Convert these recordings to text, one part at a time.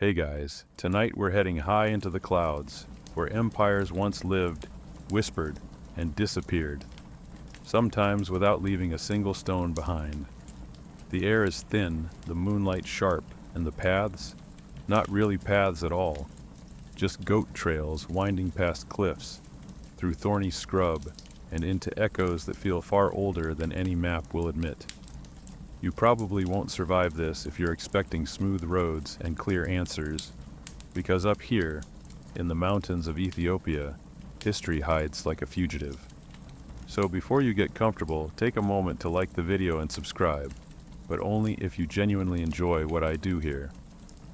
Hey guys, tonight we're heading high into the clouds, where empires once lived, whispered, and disappeared, sometimes without leaving a single stone behind. The air is thin, the moonlight sharp, and the paths? Not really paths at all, just goat trails winding past cliffs, through thorny scrub, and into echoes that feel far older than any map will admit. You probably won't survive this if you're expecting smooth roads and clear answers, because up here, in the mountains of Ethiopia, history hides like a fugitive. So before you get comfortable, take a moment to like the video and subscribe, but only if you genuinely enjoy what I do here.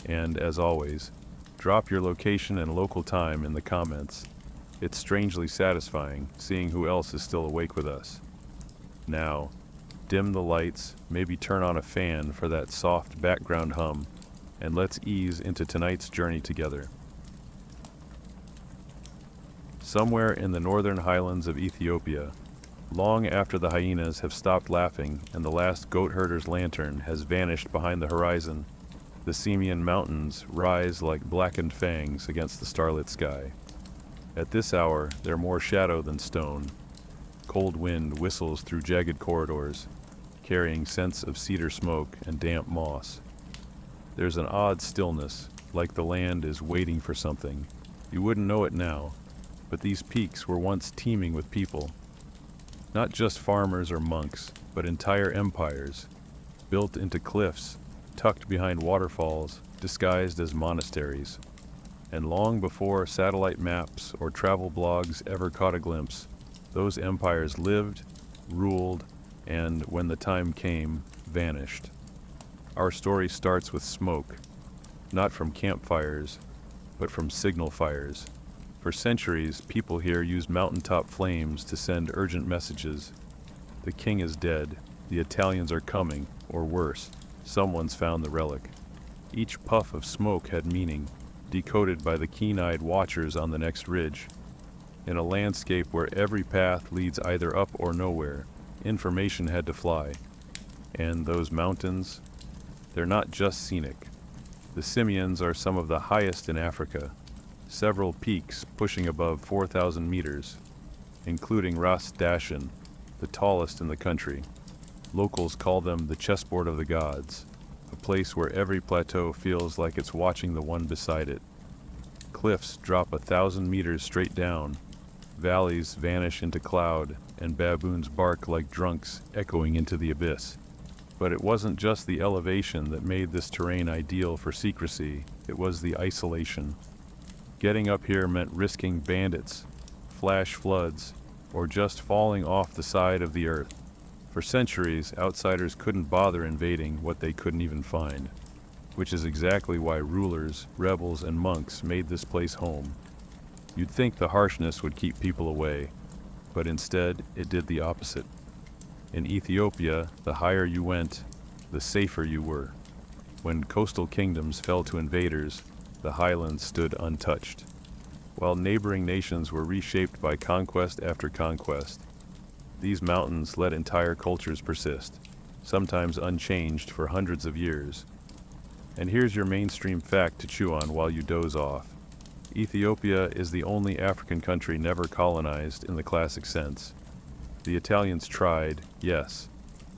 And as always, drop your location and local time in the comments. It's strangely satisfying seeing who else is still awake with us. Now, dim the lights, maybe turn on a fan for that soft background hum, and let's ease into tonight's journey together. Somewhere in the northern highlands of Ethiopia, long after the hyenas have stopped laughing and the last goat herder's lantern has vanished behind the horizon, the Simeon Mountains rise like blackened fangs against the starlit sky. At this hour, they're more shadow than stone. Cold wind whistles through jagged corridors, carrying scents of cedar smoke and damp moss. There's an odd stillness, like the land is waiting for something. You wouldn't know it now, but these peaks were once teeming with people. Not just farmers or monks, but entire empires, built into cliffs, tucked behind waterfalls, disguised as monasteries. And long before satellite maps or travel blogs ever caught a glimpse, those empires lived, ruled, and, when the time came, vanished. Our story starts with smoke, not from campfires, but from signal fires. For centuries, people here used mountaintop flames to send urgent messages. The king is dead, the Italians are coming, or worse, someone's found the relic. Each puff of smoke had meaning, decoded by the keen-eyed watchers on the next ridge. In a landscape where every path leads either up or nowhere, information had to fly. And those mountains? They're not just scenic. The Simeons are some of the highest in Africa, several peaks pushing above 4,000 meters, including Ras Dashen, the tallest in the country. Locals call them the chessboard of the gods, a place where every plateau feels like it's watching the one beside it. Cliffs drop 1,000 meters straight down, valleys vanish into cloud, and baboons bark like drunks, echoing into the abyss. But it wasn't just the elevation that made this terrain ideal for secrecy, it was the isolation. Getting up here meant risking bandits, flash floods, or just falling off the side of the earth. For centuries, outsiders couldn't bother invading what they couldn't even find, which is exactly why rulers, rebels, and monks made this place home. You'd think the harshness would keep people away, but instead it did the opposite. In Ethiopia, the higher you went, the safer you were. When coastal kingdoms fell to invaders, the highlands stood untouched. While neighboring nations were reshaped by conquest after conquest, these mountains let entire cultures persist, sometimes unchanged for hundreds of years. And here's your mainstream fact to chew on while you doze off. Ethiopia is the only African country never colonized in the classic sense. The Italians tried, yes,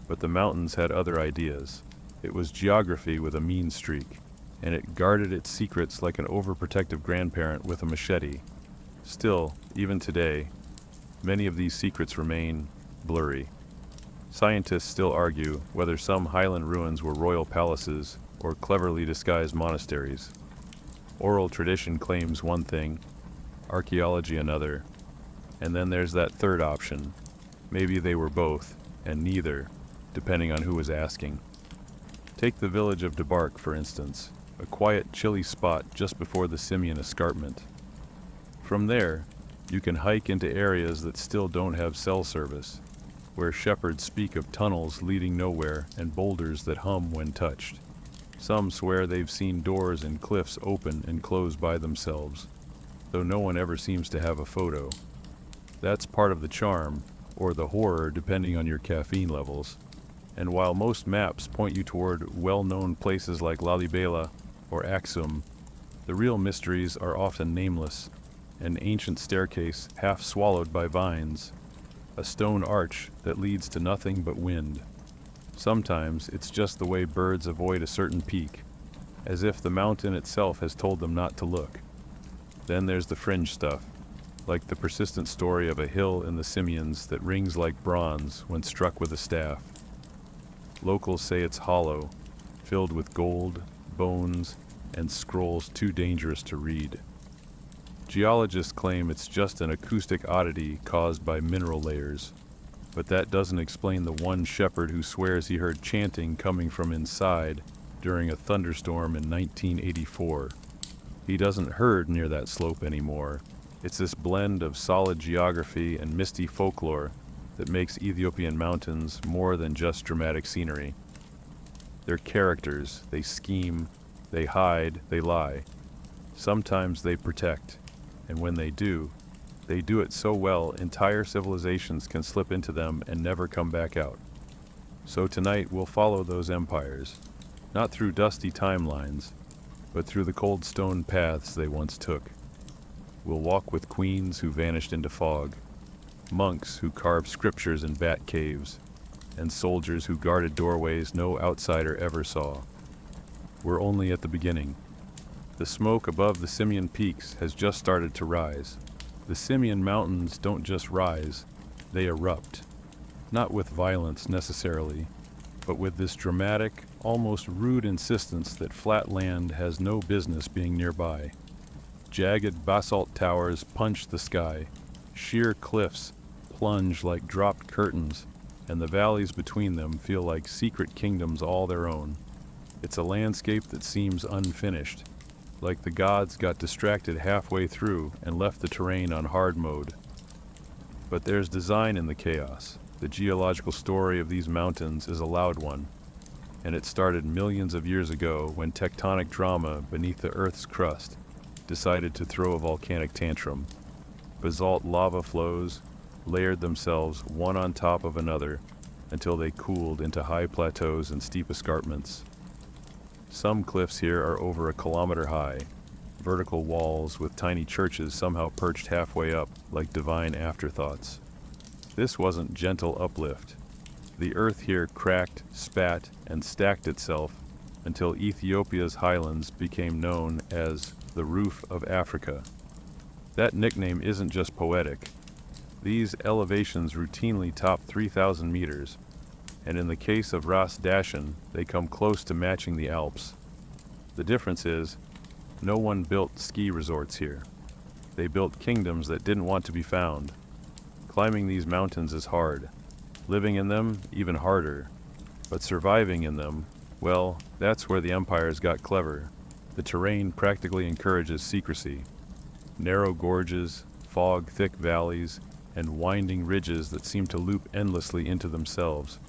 but the mountains had other ideas. It was geography with a mean streak, and it guarded its secrets like an overprotective grandparent with a machete. Still, even today, many of these secrets remain blurry. Scientists still argue whether some highland ruins were royal palaces or cleverly disguised monasteries. Oral tradition claims one thing, archaeology another, and then there's that third option. Maybe they were both, and neither, depending on who was asking. Take the village of Debark, for instance, a quiet, chilly spot just before the Simeon escarpment. From there, you can hike into areas that still don't have cell service, where shepherds speak of tunnels leading nowhere and boulders that hum when touched. Some swear they've seen doors in cliffs open and close by themselves, though no one ever seems to have a photo. That's part of the charm, or the horror depending on your caffeine levels. And while most maps point you toward well-known places like Lalibela or Axum, The real mysteries are often nameless: an ancient staircase half swallowed by vines, a stone arch that leads to nothing but wind. Sometimes it's just the way birds avoid a certain peak, as if the mountain itself has told them not to look. Then there's the fringe stuff, like the persistent story of a hill in the Simians that rings like bronze when struck with a staff. Locals say it's hollow, filled with gold, bones, and scrolls too dangerous to read. Geologists claim it's just an acoustic oddity caused by mineral layers, but that doesn't explain the one shepherd who swears he heard chanting coming from inside during a thunderstorm in 1984. He doesn't herd near that slope anymore. It's this blend of solid geography and misty folklore that makes Ethiopian mountains more than just dramatic scenery. They're characters. They scheme, they hide, they lie. Sometimes they protect, and when they do it so well entire civilizations can slip into them and never come back out. So tonight we'll follow those empires, not through dusty timelines, but through the cold stone paths they once took. We'll walk with queens who vanished into fog, monks who carved scriptures in bat caves, and soldiers who guarded doorways no outsider ever saw. We're only at the beginning. The smoke above the Simian peaks has just started to rise. The Simian mountains don't just rise, they erupt. Not with violence necessarily, but with this dramatic, almost rude insistence that flat land has no business being nearby. Jagged basalt towers punch the sky, sheer cliffs plunge like dropped curtains, and the valleys between them feel like secret kingdoms all their own. It's a landscape that seems unfinished, like the gods got distracted halfway through and left the terrain on hard mode. But there's design in the chaos. The geological story of these mountains is a loud one, and it started millions of years ago when tectonic drama beneath the Earth's crust decided to throw a volcanic tantrum. Basalt lava flows layered themselves one on top of another until they cooled into high plateaus and steep escarpments. Some cliffs here are over a kilometer high, vertical walls with tiny churches somehow perched halfway up like divine afterthoughts. This wasn't gentle uplift. The earth here cracked, spat, and stacked itself until Ethiopia's highlands became known as the roof of Africa. That nickname isn't just poetic. These elevations routinely top 3,000 meters, and in the case of Ras Dashen, they come close to matching the Alps. The difference is, no one built ski resorts here. They built kingdoms that didn't want to be found. Climbing these mountains is hard. Living in them, even harder. But surviving in them, well, that's where the empires got clever. The terrain practically encourages secrecy. Narrow gorges, fog-thick valleys, and winding ridges that seem to loop endlessly into themselves.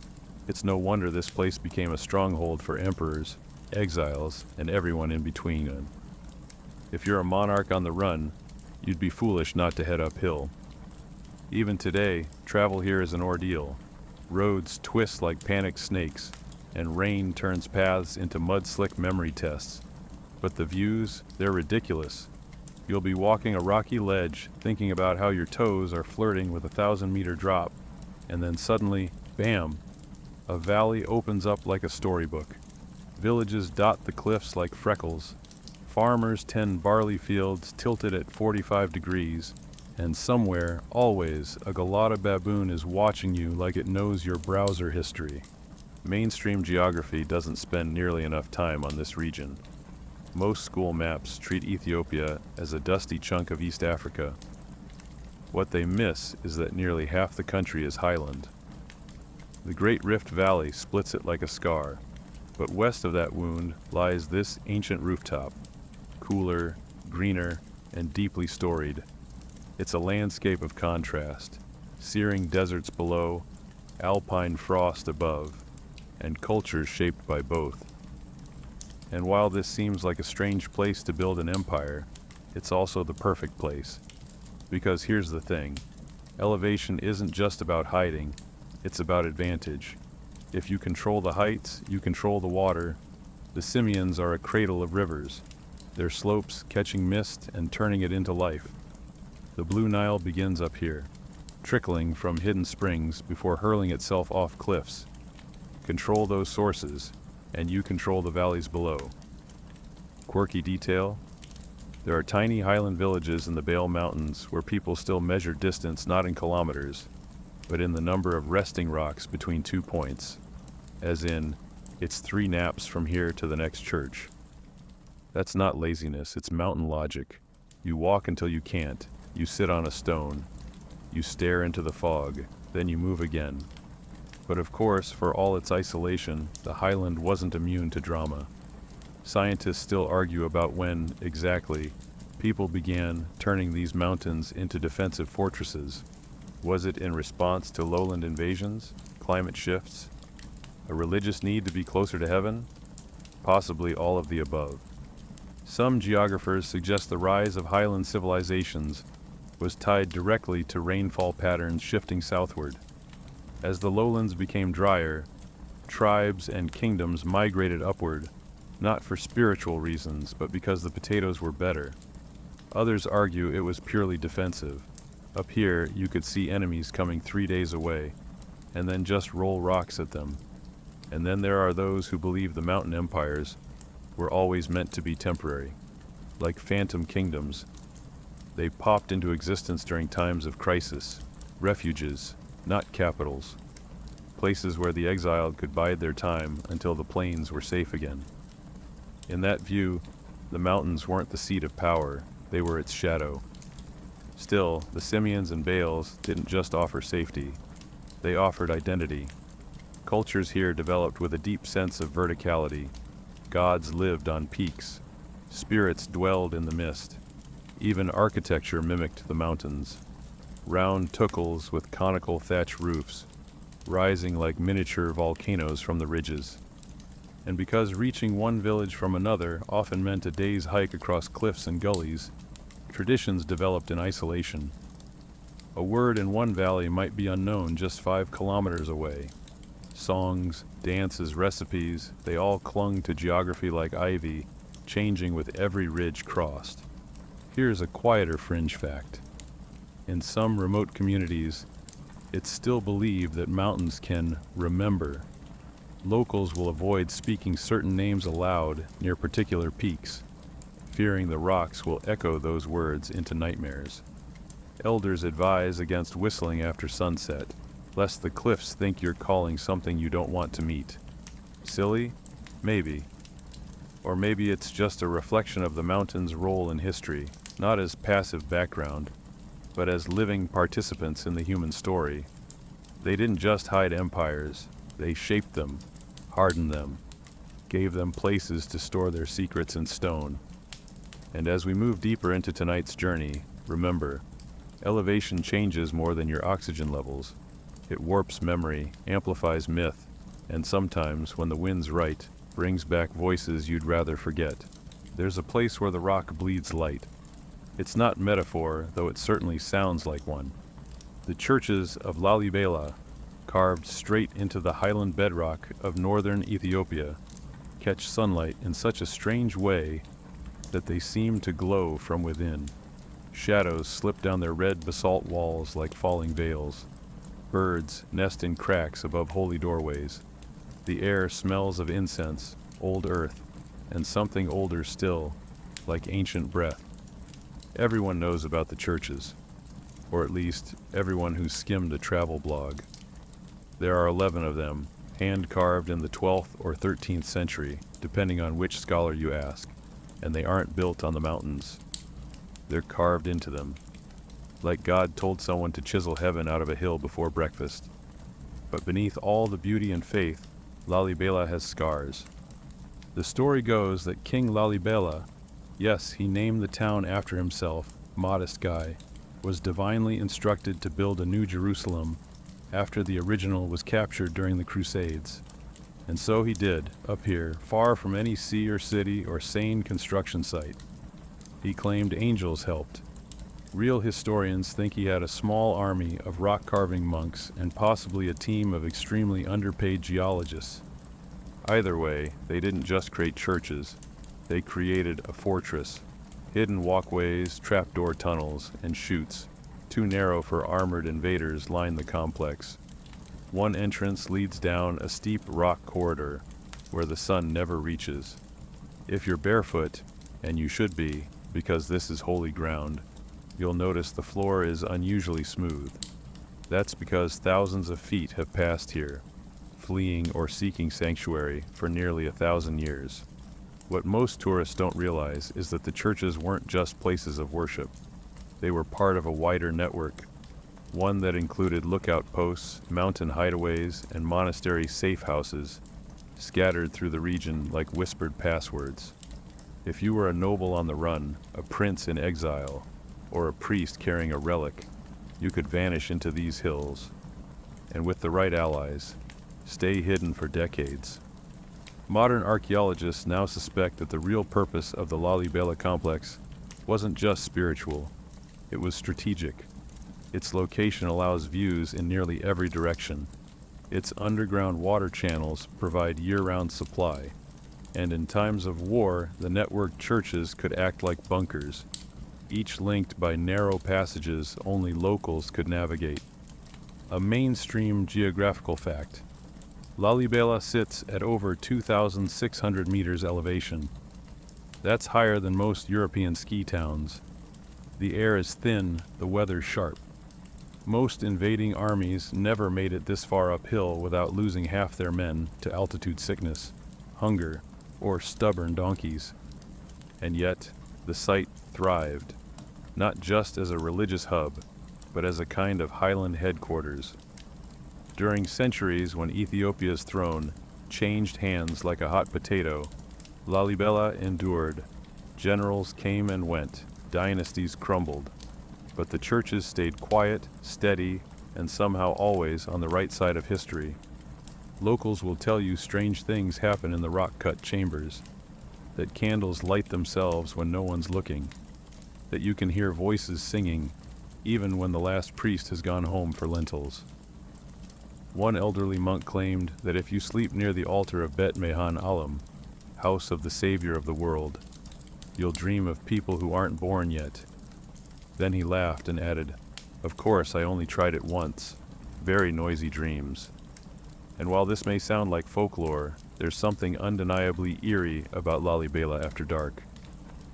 It's no wonder this place became a stronghold for emperors, exiles, and everyone in between. If you're a monarch on the run, you'd be foolish not to head uphill. Even today, travel here is an ordeal. Roads twist like panicked snakes, and rain turns paths into mud-slick memory tests. But the views, they're ridiculous. You'll be walking a rocky ledge, thinking about how your toes are flirting with a 1,000-meter drop, and then suddenly, bam! A valley opens up like a storybook. Villages dot the cliffs like freckles. Farmers tend barley fields tilted at 45 degrees, and somewhere, always, a Galata baboon is watching you like it knows your browser history. Mainstream geography doesn't spend nearly enough time on this region. Most school maps treat Ethiopia as a dusty chunk of East Africa. What they miss is that nearly half the country is highland. The Great Rift Valley splits it like a scar, but west of that wound lies this ancient rooftop, cooler, greener, and deeply storied. It's a landscape of contrast, searing deserts below, alpine frost above, and cultures shaped by both. And while this seems like a strange place to build an empire, it's also the perfect place. Because here's the thing, elevation isn't just about hiding, it's about advantage. If you control the heights, you control the water. The Simians are a cradle of rivers. their slopes catching mist and turning it into life. The Blue Nile begins up here, trickling from hidden springs before hurling itself off cliffs. Control those sources, and you control the valleys below. Quirky detail: there are tiny highland villages in the Bale Mountains where people still measure distance not in kilometers, but in the number of resting rocks between 2 points, as in, it's 3 naps from here to the next church. That's not laziness, it's mountain logic. You walk until you can't, you sit on a stone, you stare into the fog, then you move again. But of course, for all its isolation, the highland wasn't immune to drama. Scientists still argue about when, exactly, people began turning these mountains into defensive fortresses. Was it in response to lowland invasions, climate shifts, a religious need to be closer to heaven? Possibly all of the above. Some geographers suggest the rise of highland civilizations was tied directly to rainfall patterns shifting southward. As the lowlands became drier, tribes and kingdoms migrated upward, not for spiritual reasons, but because the potatoes were better. Others argue it was purely defensive. Up here, you could see enemies coming 3 days away, and then just roll rocks at them. And then there are those who believe the mountain empires were always meant to be temporary. Like phantom kingdoms, they popped into existence during times of crisis, refuges, not capitals, places where the exiled could bide their time until the plains were safe again. In that view, the mountains weren't the seat of power, they were its shadow. Still, the Simeons and Bales didn't just offer safety, they offered identity. Cultures here developed with a deep sense of verticality. Gods lived on peaks, spirits dwelled in the mist. Even architecture mimicked the mountains. Round tuckles with conical thatch roofs, rising like miniature volcanoes from the ridges. And because reaching one village from another often meant a day's hike across cliffs and gullies, traditions developed in isolation. A word in one valley might be unknown just 5 kilometers away. Songs, dances, recipes, they all clung to geography like ivy, changing with every ridge crossed. Here's a quieter fringe fact. In some remote communities, it's still believed that mountains can remember. Locals will avoid speaking certain names aloud near particular peaks, fearing the rocks will echo those words into nightmares. Elders advise against whistling after sunset, lest the cliffs think you're calling something you don't want to meet. Silly? Maybe. Or maybe it's just a reflection of the mountain's role in history, not as passive background, but as living participants in the human story. They didn't just hide empires, they shaped them, hardened them, gave them places to store their secrets in stone. And as we move deeper into tonight's journey, remember, elevation changes more than your oxygen levels. It warps memory, amplifies myth, and sometimes, when the wind's right, brings back voices you'd rather forget. There's a place where the rock bleeds light. It's not metaphor, though it certainly sounds like one. The churches of Lalibela, carved straight into the highland bedrock of northern Ethiopia, catch sunlight in such a strange way that they seem to glow from within. Shadows slip down their red basalt walls like falling veils. Birds nest in cracks above holy doorways. The air smells of incense, old earth, and something older still, like ancient breath. Everyone knows about the churches, or at least everyone who's skimmed a travel blog. There are 11 of them, hand-carved in the 12th or 13th century, depending on which scholar you ask, and they aren't built on the mountains. They're carved into them, like God told someone to chisel heaven out of a hill before breakfast. But beneath all the beauty and faith, Lalibela has scars. The story goes that King Lalibela, yes, he named the town after himself, modest guy, was divinely instructed to build a new Jerusalem after the original was captured during the Crusades. And so he did, up here, far from any sea or city or sane construction site. He claimed angels helped. Real historians think he had a small army of rock-carving monks and possibly a team of extremely underpaid geologists. Either way, they didn't just create churches. They created a fortress. Hidden walkways, trapdoor tunnels, and chutes, too narrow for armored invaders, line the complex. One entrance leads down a steep rock corridor where the sun never reaches. If you're barefoot, and you should be, because this is holy ground, you'll notice the floor is unusually smooth. That's because thousands of feet have passed here, fleeing or seeking sanctuary for nearly 1,000 years. What most tourists don't realize is that the churches weren't just places of worship. They were part of a wider network, one that included lookout posts, mountain hideaways, and monastery safe houses, scattered through the region like whispered passwords. If you were a noble on the run, a prince in exile, or a priest carrying a relic, you could vanish into these hills, and with the right allies, stay hidden for decades. Modern archaeologists now suspect that the real purpose of the Lalibela complex wasn't just spiritual, it was strategic. Its location allows views in nearly every direction. Its underground water channels provide year-round supply, and in times of war, the networked churches could act like bunkers, each linked by narrow passages only locals could navigate. A mainstream geographical fact: Lalibela sits at over 2,600 meters elevation. That's higher than most European ski towns. The air is thin, the weather sharp. Most invading armies never made it this far uphill without losing half their men to altitude sickness, hunger, or stubborn donkeys. And yet, the site thrived, not just as a religious hub, but as a kind of highland headquarters. During centuries when Ethiopia's throne changed hands like a hot potato, Lalibela endured. Generals came and went, dynasties crumbled, but the churches stayed quiet, steady, and somehow always on the right side of history. Locals will tell you strange things happen in the rock-cut chambers, that candles light themselves when no one's looking, that you can hear voices singing even when the last priest has gone home for lentils. One elderly monk claimed that if you sleep near the altar of Bet Mehan Alam, house of the savior of the world, you'll dream of people who aren't born yet. Then he laughed and added, "Of course, I only tried it once. Very noisy dreams." And while this may sound like folklore, there's something undeniably eerie about Lalibela after dark.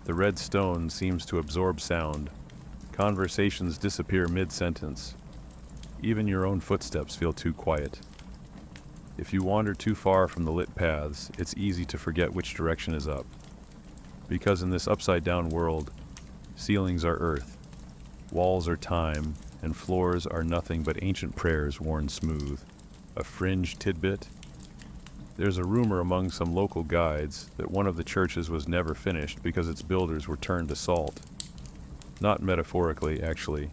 The red stone seems to absorb sound. Conversations disappear mid-sentence. Even your own footsteps feel too quiet. If you wander too far from the lit paths, it's easy to forget which direction is up. Because in this upside-down world, ceilings are earth, walls are time, and floors are nothing but ancient prayers worn smooth. A fringe tidbit: there's a rumor among some local guides that one of the churches was never finished because its builders were turned to salt. Not metaphorically, actually,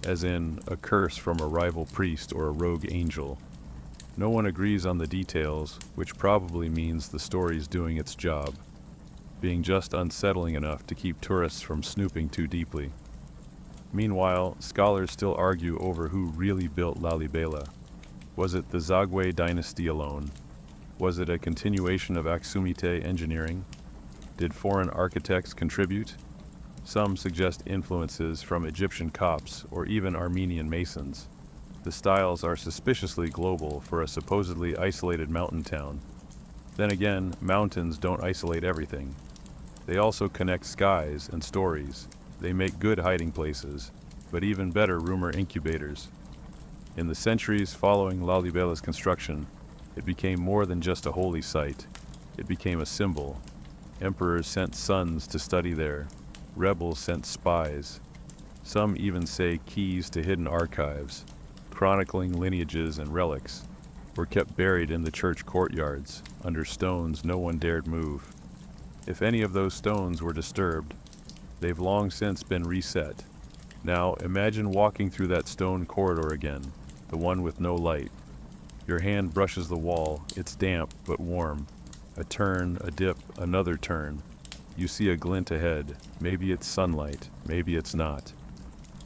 as in a curse from a rival priest or a rogue angel. No one agrees on the details, which probably means the story's doing its job, being just unsettling enough to keep tourists from snooping too deeply. Meanwhile, scholars still argue over who really built Lalibela. Was it the Zagwe dynasty alone? Was it a continuation of Aksumite engineering? Did foreign architects contribute? Some suggest influences from Egyptian Copts or even Armenian masons. The styles are suspiciously global for a supposedly isolated mountain town. Then again, mountains don't isolate everything. They also connect skies and stories. They make good hiding places, but even better rumor incubators. In the centuries following Lalibela's construction, it became more than just a holy site. It became a symbol. Emperors sent sons to study there. Rebels sent spies. Some even say keys to hidden archives, chronicling lineages and relics, were kept buried in the church courtyards, under stones no one dared move. If any of those stones were disturbed, they've long since been reset. Now imagine walking through that stone corridor again, the one with no light. Your hand brushes the wall, it's damp but warm. A turn, a dip, another turn. You see a glint ahead. Maybe it's sunlight, maybe it's not.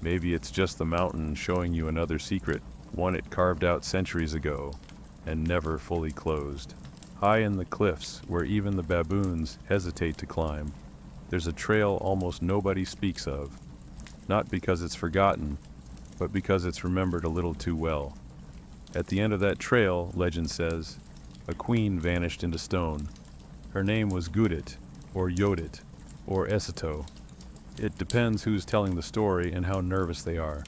Maybe it's just the mountain showing you another secret, one it carved out centuries ago and never fully closed. High in the cliffs, where even the baboons hesitate to climb, there's a trail almost nobody speaks of, not because it's forgotten, but because it's remembered a little too well. At the end of that trail, legend says, a queen vanished into stone. Her name was Gudit, or Yodit, or Esito. It depends who's telling the story and how nervous they are.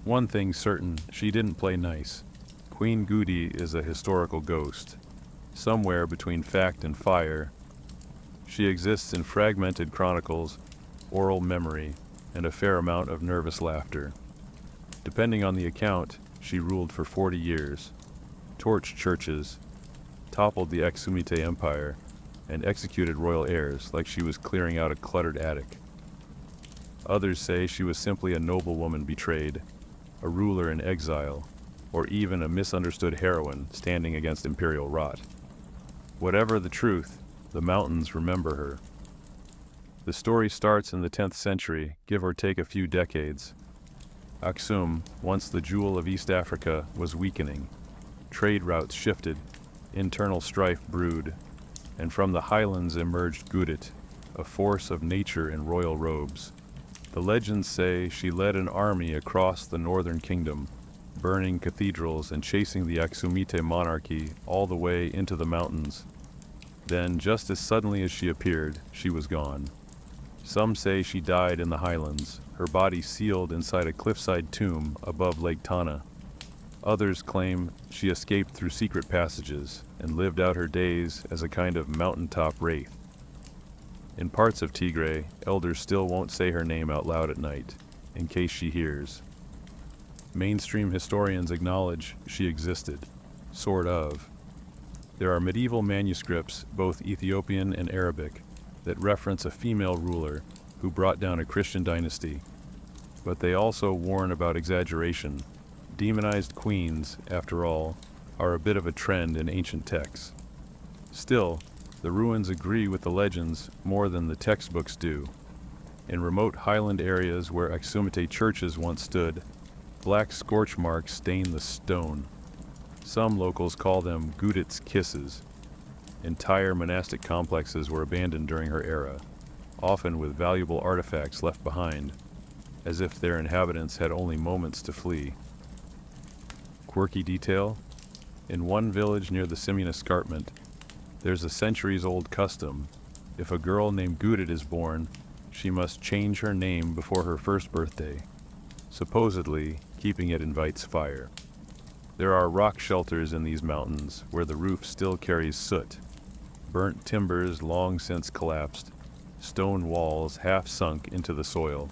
One thing's certain, she didn't play nice. Queen Gudi is a historical ghost. Somewhere between fact and fire, she exists in fragmented chronicles, oral memory, and a fair amount of nervous laughter. Depending on the account, she ruled for 40 years, torched churches, toppled the Aksumite Empire, and executed royal heirs like she was clearing out a cluttered attic. Others say she was simply a noblewoman betrayed, a ruler in exile, or even a misunderstood heroine standing against imperial rot. Whatever the truth, the mountains remember her. The story starts in the 10th century, give or take a few decades. Aksum, once the jewel of East Africa, was weakening. Trade routes shifted, internal strife brewed, and from the highlands emerged Gudit, a force of nature in royal robes. The legends say she led an army across the northern kingdom, burning cathedrals and chasing the Aksumite monarchy all the way into the mountains. Then, just as suddenly as she appeared, she was gone. Some say she died in the highlands, her body sealed inside a cliffside tomb above Lake Tana. Others claim she escaped through secret passages and lived out her days as a kind of mountaintop wraith. In parts of Tigray, elders still won't say her name out loud at night, in case she hears. Mainstream historians acknowledge she existed, sort of. There are medieval manuscripts, both Ethiopian and Arabic, that reference a female ruler who brought down a Christian dynasty, but they also warn about exaggeration. Demonized queens, after all, are a bit of a trend in ancient texts. Still, the ruins agree with the legends more than the textbooks do. In remote highland areas where Aksumite churches once stood, black scorch marks stain the stone. Some locals call them Gudit's kisses. Entire monastic complexes were abandoned during her era, often with valuable artifacts left behind, as if their inhabitants had only moments to flee. Quirky detail: in one village near the Simian Escarpment, there's a centuries-old custom. If a girl named Gudit is born, she must change her name before her first birthday. Supposedly, keeping it invites fire. There are rock shelters in these mountains where the roof still carries soot, burnt timbers long since collapsed, stone walls half sunk into the soil.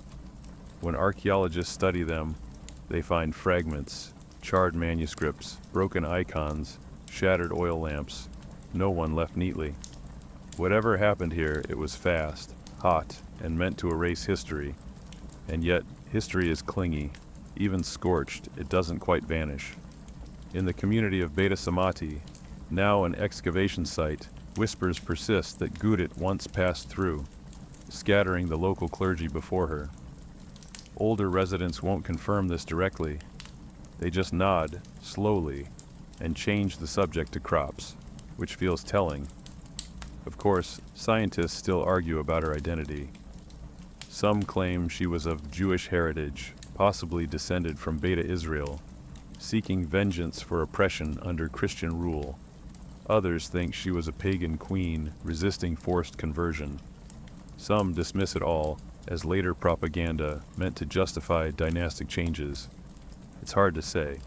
When archaeologists study them, they find fragments, charred manuscripts, broken icons, shattered oil lamps, no one left neatly. Whatever happened here, it was fast, hot, and meant to erase history. And yet, history is clingy. Even scorched, it doesn't quite vanish. In the community of Beta Samati, now an excavation site, whispers persist that Gudit once passed through, scattering the local clergy before her. Older residents won't confirm this directly. They just nod, slowly, and change the subject to crops, which feels telling. Of course, scientists still argue about her identity. Some claim she was of Jewish heritage, possibly descended from Beta Israel, seeking vengeance for oppression under Christian rule. Others think she was a pagan queen resisting forced conversion. Some dismiss it all as later propaganda meant to justify dynastic changes. It's hard to say.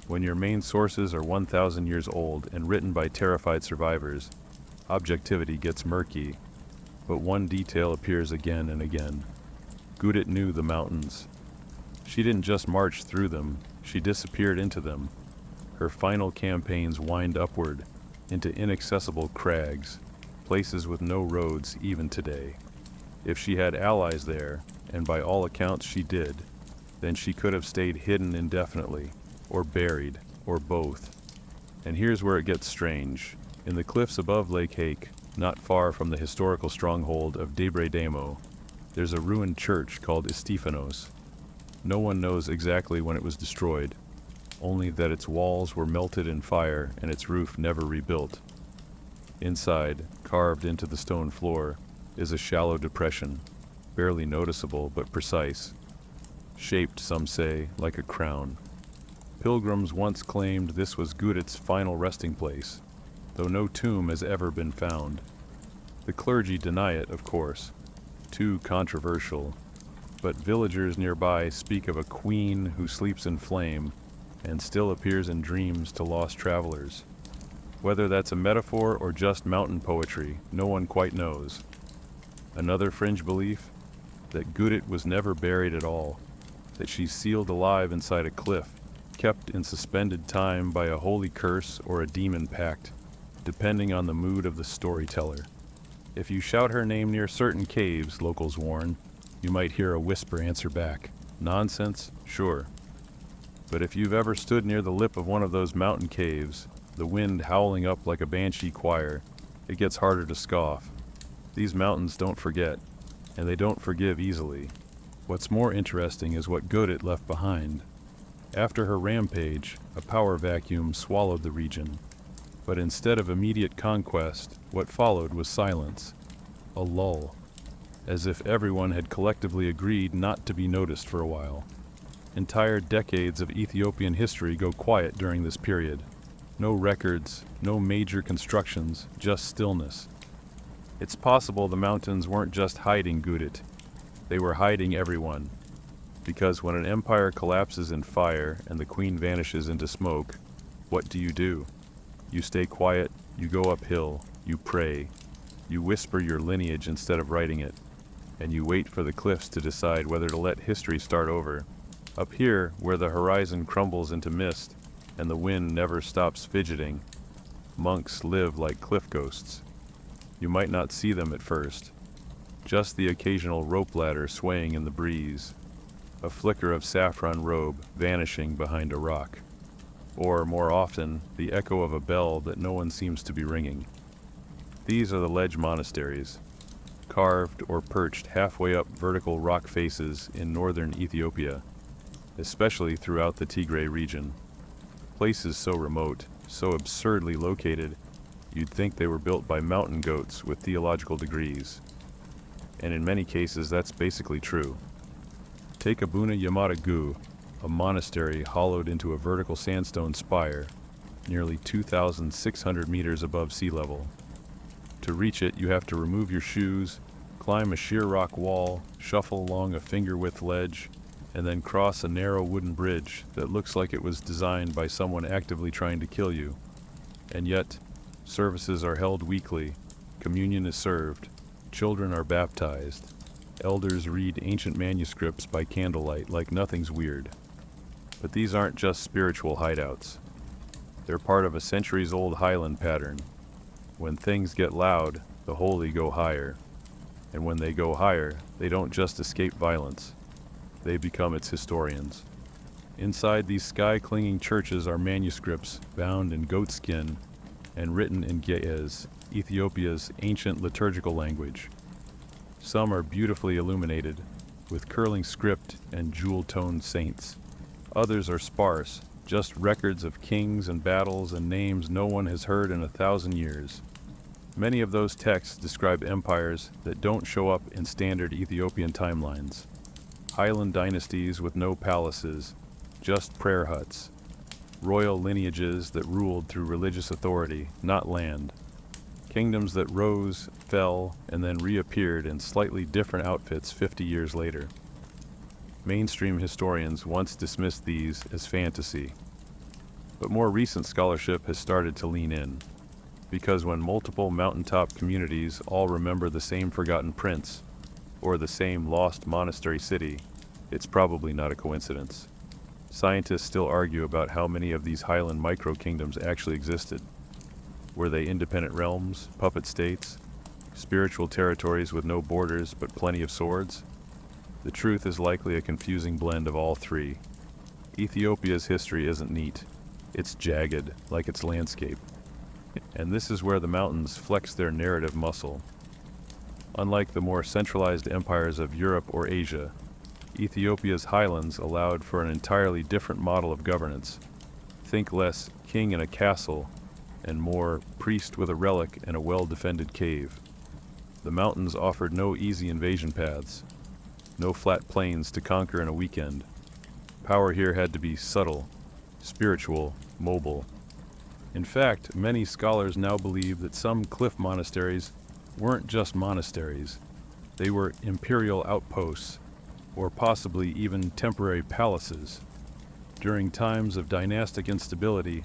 When your main sources are 1,000 years old and written by terrified survivors, objectivity gets murky. But one detail appears again and again. Gudit knew the mountains. She didn't just march through them, she disappeared into them. Her final campaigns wind upward, into inaccessible crags, places with no roads even today. If she had allies there, and by all accounts she did, then she could have stayed hidden indefinitely, or buried, or both. And here's where it gets strange. In the cliffs above Lake Hake, not far from the historical stronghold of Debre Demo, there's a ruined church called Istifanos. No one knows exactly when it was destroyed, only that its walls were melted in fire and its roof never rebuilt. Inside, carved into the stone floor, is a shallow depression, barely noticeable but precise, shaped, some say, like a crown. Pilgrims once claimed this was Gudit's final resting place, though no tomb has ever been found. The clergy deny it, of course, too controversial, but villagers nearby speak of a queen who sleeps in flame and still appears in dreams to lost travelers. Whether that's a metaphor or just mountain poetry, no one quite knows. Another fringe belief? That Gudit was never buried at all, that she's sealed alive inside a cliff, kept in suspended time by a holy curse or a demon pact, depending on the mood of the storyteller. If you shout her name near certain caves, locals warn, you might hear a whisper answer back. Nonsense? Sure. But if you've ever stood near the lip of one of those mountain caves, the wind howling up like a banshee choir, it gets harder to scoff. These mountains don't forget, and they don't forgive easily. What's more interesting is what Gudit left behind. After her rampage, a power vacuum swallowed the region. But instead of immediate conquest, what followed was silence. A lull. As if everyone had collectively agreed not to be noticed for a while. Entire decades of Ethiopian history go quiet during this period. No records, no major constructions, just stillness. It's possible the mountains weren't just hiding Gudit. They were hiding everyone. Because when an empire collapses in fire and the queen vanishes into smoke, what do? You stay quiet, you go uphill, you pray, you whisper your lineage instead of writing it, and you wait for the cliffs to decide whether to let history start over. Up here, where the horizon crumbles into mist and the wind never stops fidgeting, monks live like cliff ghosts. You might not see them at first, just the occasional rope ladder swaying in the breeze, a flicker of saffron robe vanishing behind a rock, or, more often, the echo of a bell that no one seems to be ringing. These are the ledge monasteries, carved or perched halfway up vertical rock faces in northern Ethiopia, especially throughout the Tigray region. Places so remote, so absurdly located, you'd think they were built by mountain goats with theological degrees. And in many cases that's basically true. Take Abuna Yamata Gu, a monastery hollowed into a vertical sandstone spire, nearly 2,600 meters above sea level. To reach it, you have to remove your shoes, climb a sheer rock wall, shuffle along a finger-width ledge, and then cross a narrow wooden bridge that looks like it was designed by someone actively trying to kill you. And yet, services are held weekly, communion is served, children are baptized, elders read ancient manuscripts by candlelight like nothing's weird. But these aren't just spiritual hideouts. They're part of a centuries-old highland pattern. When things get loud, the holy go higher. And when they go higher, they don't just escape violence. They become its historians. Inside these sky-clinging churches are manuscripts bound in goatskin and written in Ge'ez, Ethiopia's ancient liturgical language. Some are beautifully illuminated, with curling script and jewel-toned saints. Others are sparse, just records of kings and battles and names no one has heard in 1,000 years. Many of those texts describe empires that don't show up in standard Ethiopian timelines. Highland dynasties with no palaces, just prayer huts. Royal lineages that ruled through religious authority, not land. Kingdoms that rose, fell, and then reappeared in slightly different outfits 50 years later. Mainstream historians once dismissed these as fantasy. But more recent scholarship has started to lean in. Because when multiple mountaintop communities all remember the same forgotten prince, or the same lost monastery city, it's probably not a coincidence. Scientists still argue about how many of these highland micro-kingdoms actually existed. Were they independent realms, puppet states, spiritual territories with no borders but plenty of swords? The truth is likely a confusing blend of all three. Ethiopia's history isn't neat. It's jagged, like its landscape. And this is where the mountains flex their narrative muscle. Unlike the more centralized empires of Europe or Asia, Ethiopia's highlands allowed for an entirely different model of governance. Think less king in a castle and more priest with a relic and a well-defended cave. The mountains offered no easy invasion paths, no flat plains to conquer in a weekend. Power here had to be subtle, spiritual, mobile. In fact, many scholars now believe that some cliff monasteries weren't just monasteries. They were imperial outposts, or possibly even temporary palaces. During times of dynastic instability,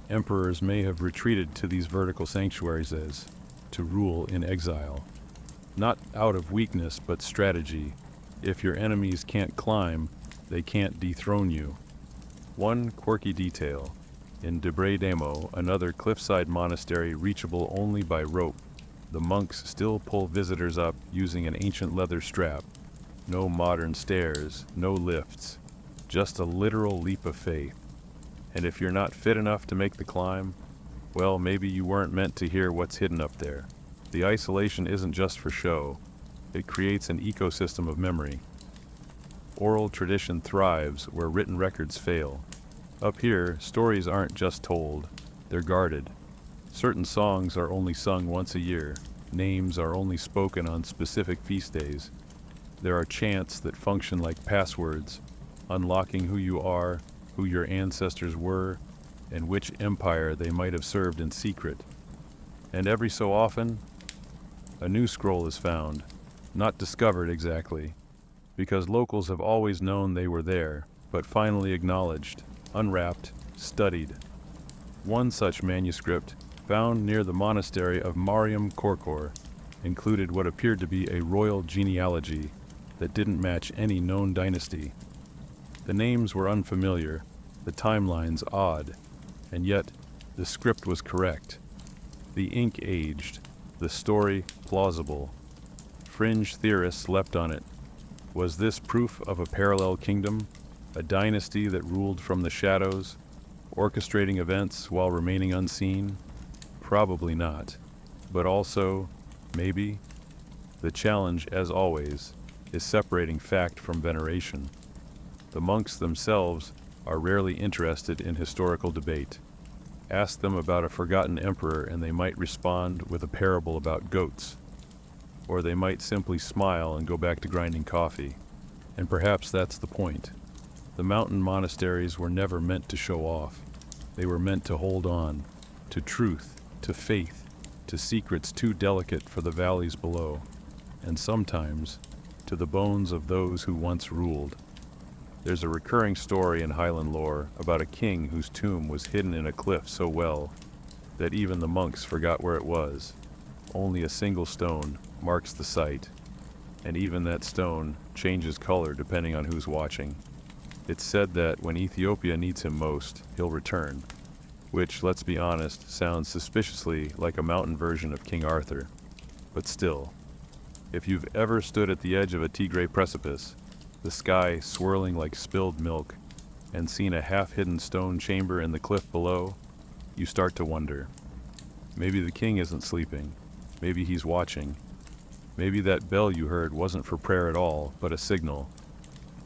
emperors may have retreated to these vertical sanctuaries as to rule in exile. Not out of weakness, but strategy. If your enemies can't climb, they can't dethrone you. One quirky detail. In Debre Demo, another cliffside monastery reachable only by rope, the monks still pull visitors up using an ancient leather strap. No modern stairs, no lifts, just a literal leap of faith. And if you're not fit enough to make the climb, well, maybe you weren't meant to hear what's hidden up there. The isolation isn't just for show. It creates an ecosystem of memory. Oral tradition thrives where written records fail. Up here, stories aren't just told, they're guarded. Certain songs are only sung once a year. Names are only spoken on specific feast days. There are chants that function like passwords, unlocking who you are, who your ancestors were, and which empire they might have served in secret. And every so often, a new scroll is found, not discovered exactly, because locals have always known they were there, but finally acknowledged, unwrapped, studied. One such manuscript, found near the monastery of Mariam Korkor, included what appeared to be a royal genealogy that didn't match any known dynasty. The names were unfamiliar, the timelines odd, and yet the script was correct. The ink aged, the story plausible. Fringe theorists leapt on it. Was this proof of a parallel kingdom, a dynasty that ruled from the shadows, orchestrating events while remaining unseen? Probably not. But also, maybe, the challenge, as always, is separating fact from veneration. The monks themselves are rarely interested in historical debate. Ask them about a forgotten emperor and they might respond with a parable about goats. Or they might simply smile and go back to grinding coffee. And perhaps that's the point. The mountain monasteries were never meant to show off. They were meant to hold on, to truth, to faith, to secrets too delicate for the valleys below, and sometimes to the bones of those who once ruled. There's a recurring story in Highland lore about a king whose tomb was hidden in a cliff so well that even the monks forgot where it was. Only a single stone marks the site, and even that stone changes color depending on who's watching. It's said that when Ethiopia needs him most, he'll return, which, let's be honest, sounds suspiciously like a mountain version of King Arthur. But still, if you've ever stood at the edge of a Tigray precipice, the sky swirling like spilled milk, and seen a half-hidden stone chamber in the cliff below, you start to wonder. Maybe the king isn't sleeping. Maybe he's watching. Maybe that bell you heard wasn't for prayer at all, but a signal.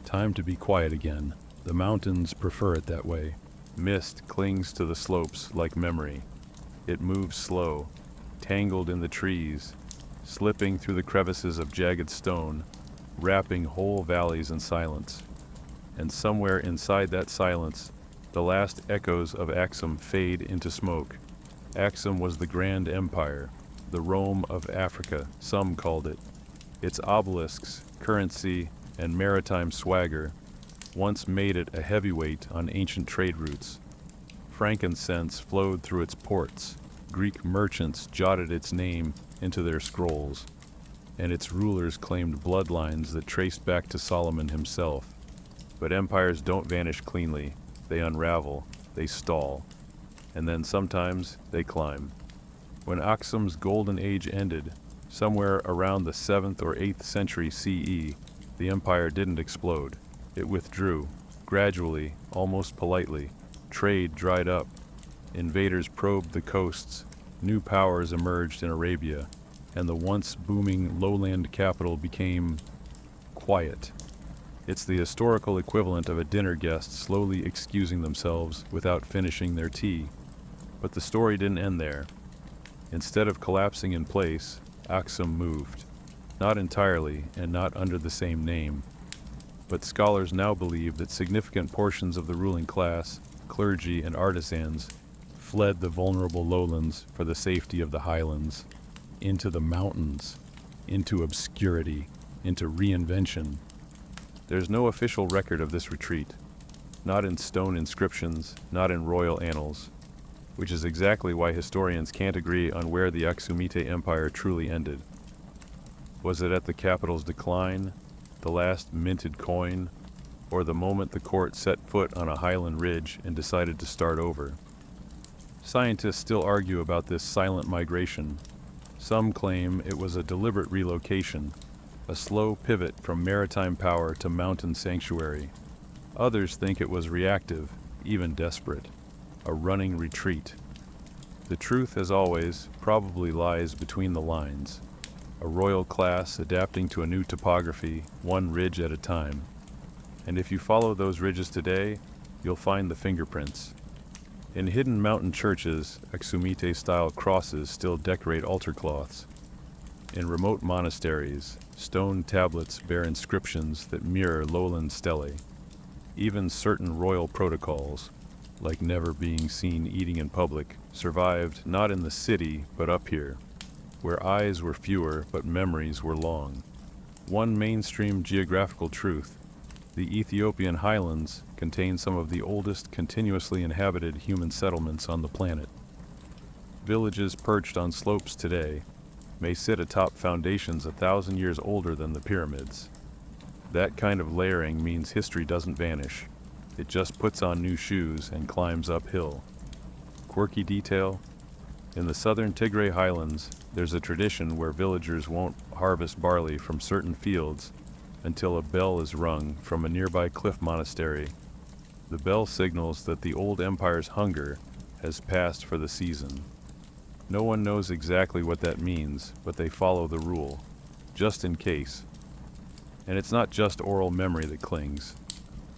Time to be quiet again. The mountains prefer it that way. Mist clings to the slopes like memory. It moves slow, tangled in the trees, slipping through the crevices of jagged stone, wrapping whole valleys in silence. And somewhere inside that silence, the last echoes of Axum fade into smoke. Axum was the grand empire, the Rome of Africa, some called it. Its obelisks, currency, and maritime swagger once made it a heavyweight on ancient trade routes. Frankincense flowed through its ports. Greek merchants jotted its name into their scrolls, and its rulers claimed bloodlines that traced back to Solomon himself. But empires don't vanish cleanly. They unravel, they stall, and then sometimes they climb. When Aksum's golden age ended, somewhere around the 7th or 8th century CE, the empire didn't explode. It withdrew, gradually, almost politely. Trade dried up. Invaders probed the coasts. New powers emerged in Arabia, and the once booming lowland capital became quiet. It's the historical equivalent of a dinner guest slowly excusing themselves without finishing their tea. But the story didn't end there. Instead of collapsing in place, Aksum moved. Not entirely, and not under the same name. But scholars now believe that significant portions of the ruling class, clergy and artisans, fled the vulnerable lowlands for the safety of the highlands, into the mountains, into obscurity, into reinvention. There's no official record of this retreat, not in stone inscriptions, not in royal annals, which is exactly why historians can't agree on where the Aksumite Empire truly ended. Was it at the capital's decline, the last minted coin, or the moment the court set foot on a highland ridge and decided to start over? Scientists still argue about this silent migration. Some claim it was a deliberate relocation, a slow pivot from maritime power to mountain sanctuary. Others think it was reactive, even desperate, a running retreat. The truth, as always, probably lies between the lines. A royal class adapting to a new topography, one ridge at a time. And if you follow those ridges today, you'll find the fingerprints. In hidden mountain churches, Aksumite-style crosses still decorate altar cloths. In remote monasteries, stone tablets bear inscriptions that mirror lowland stelae. Even certain royal protocols, like never being seen eating in public, survived not in the city but up here, where eyes were fewer but memories were long. One mainstream geographical truth: the Ethiopian highlands contain some of the oldest continuously inhabited human settlements on the planet. Villages perched on slopes today may sit atop foundations 1,000 years older than the pyramids. That kind of layering means history doesn't vanish. It just puts on new shoes and climbs uphill. Quirky detail: in the southern Tigray highlands, there's a tradition where villagers won't harvest barley from certain fields until a bell is rung from a nearby cliff monastery. The bell signals that the old empire's hunger has passed for the season. No one knows exactly what that means, but they follow the rule, just in case. And it's not just oral memory that clings.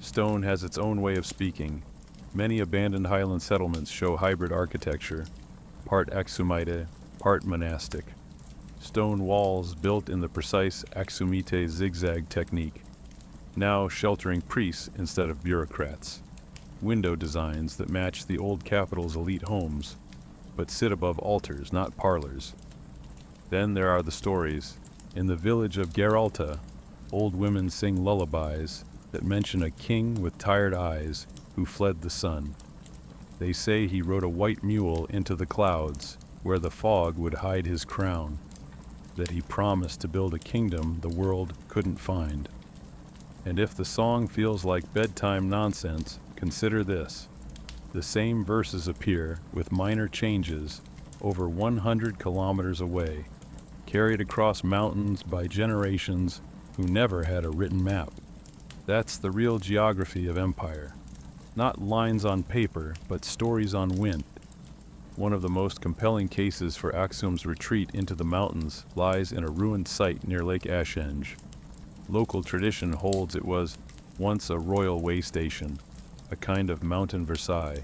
Stone has its own way of speaking. Many abandoned highland settlements show hybrid architecture, part Aksumite, part monastic. Stone walls built in the precise Aksumite zigzag technique, now sheltering priests instead of bureaucrats. Window designs that match the old capital's elite homes, but sit above altars, not parlors. Then there are the stories. In the village of Geralta, old women sing lullabies that mention a king with tired eyes who fled the sun. They say he rode a white mule into the clouds, where the fog would hide his crown, that he promised to build a kingdom the world couldn't find. And if the song feels like bedtime nonsense, consider this. The same verses appear, with minor changes, over 100 kilometers away, carried across mountains by generations who never had a written map. That's the real geography of empire. Not lines on paper, but stories on wind. One of the most compelling cases for Aksum's retreat into the mountains lies in a ruined site near Lake Ashenge. Local tradition holds it was once a royal way station, a kind of mountain Versailles,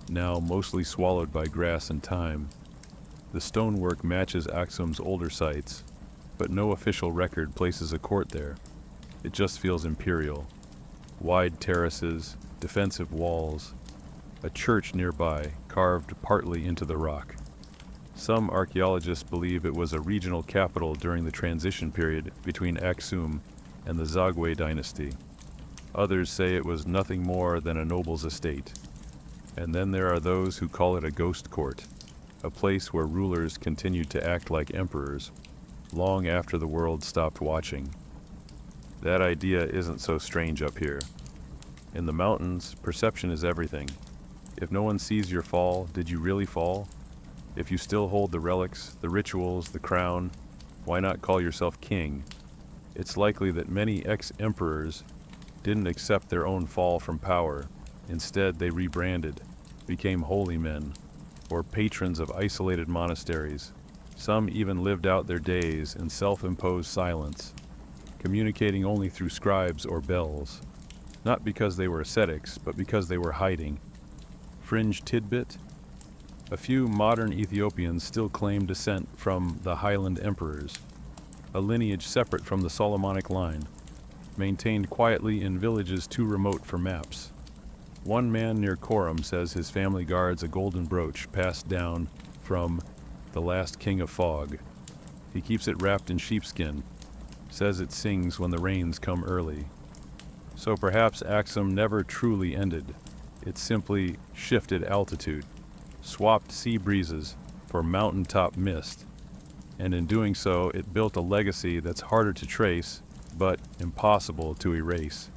now mostly swallowed by grass and time. The stonework matches Aksum's older sites, but no official record places a court there. It just feels imperial. Wide terraces, defensive walls, a church nearby carved partly into the rock. Some archaeologists believe it was a regional capital during the transition period between Aksum and the Zagwe dynasty. Others say it was nothing more than a noble's estate. And then there are those who call it a ghost court, a place where rulers continued to act like emperors, long after the world stopped watching. That idea isn't so strange up here. In the mountains, perception is everything. If no one sees your fall, did you really fall? If you still hold the relics, the rituals, the crown, why not call yourself king? It's likely that many ex-emperors didn't accept their own fall from power. Instead, they rebranded, became holy men, or patrons of isolated monasteries. Some even lived out their days in self-imposed silence, communicating only through scribes or bells, not because they were ascetics, but because they were hiding. Fringe tidbit: A few modern Ethiopians still claim descent from the Highland emperors, a lineage separate from the Solomonic line, maintained quietly in villages too remote for maps. One man near Korum says his family guards a golden brooch passed down from the last king of fog. He keeps it wrapped in sheepskin, says it sings when the rains come early. So perhaps Axum never truly ended. It simply shifted altitude, swapped sea breezes for mountaintop mist, and in doing so it built a legacy that's harder to trace, but impossible to erase.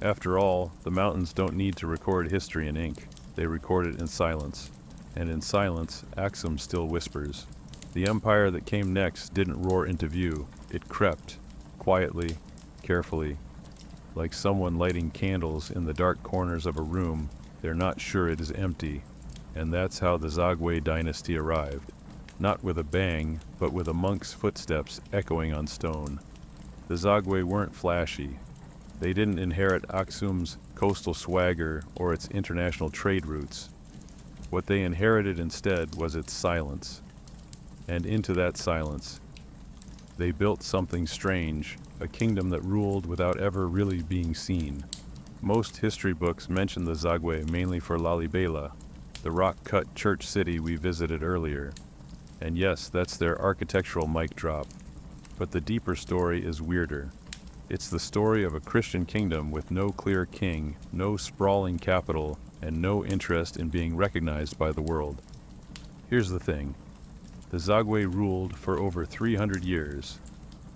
After all, the mountains don't need to record history in ink, they record it in silence. And in silence, Axum still whispers. The empire that came next didn't roar into view, it crept, quietly, carefully. Like someone lighting candles in the dark corners of a room, they're not sure it is empty. And that's how the Zagwe dynasty arrived. Not with a bang, but with a monk's footsteps echoing on stone. The Zagwe weren't flashy. They didn't inherit Aksum's coastal swagger or its international trade routes. What they inherited instead was its silence. And into that silence, they built something strange, a kingdom that ruled without ever really being seen. Most history books mention the Zagwe mainly for Lalibela, the rock-cut church city we visited earlier. And yes, that's their architectural mic drop. But the deeper story is weirder. It's the story of a Christian kingdom with no clear king, no sprawling capital, and no interest in being recognized by the world. Here's the thing. The Zagwe ruled for over 300 years,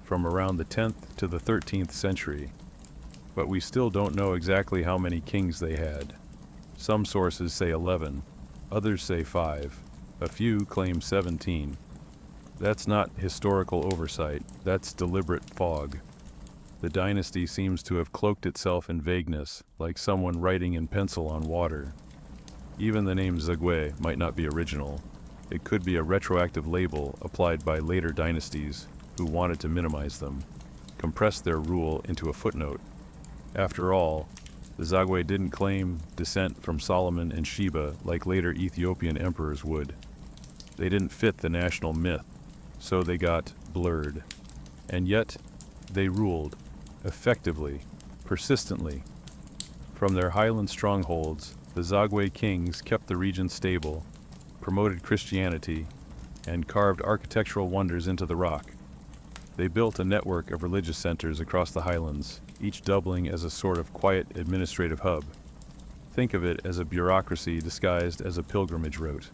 from around the 10th to the 13th century. But we still don't know exactly how many kings they had. Some sources say 11, others say 5, a few claim 17. That's not historical oversight, that's deliberate fog. The dynasty seems to have cloaked itself in vagueness, like someone writing in pencil on water. Even the name Zagwe might not be original. It could be a retroactive label applied by later dynasties who wanted to minimize them, compress their rule into a footnote. After all, the Zagwe didn't claim descent from Solomon and Sheba like later Ethiopian emperors would. They didn't fit the national myth, so they got blurred. And yet, they ruled, effectively, persistently. From their highland strongholds, the Zagwe kings kept the region stable, promoted Christianity, and carved architectural wonders into the rock. They built a network of religious centers across the highlands, each doubling as a sort of quiet administrative hub. Think of it as a bureaucracy disguised as a pilgrimage route.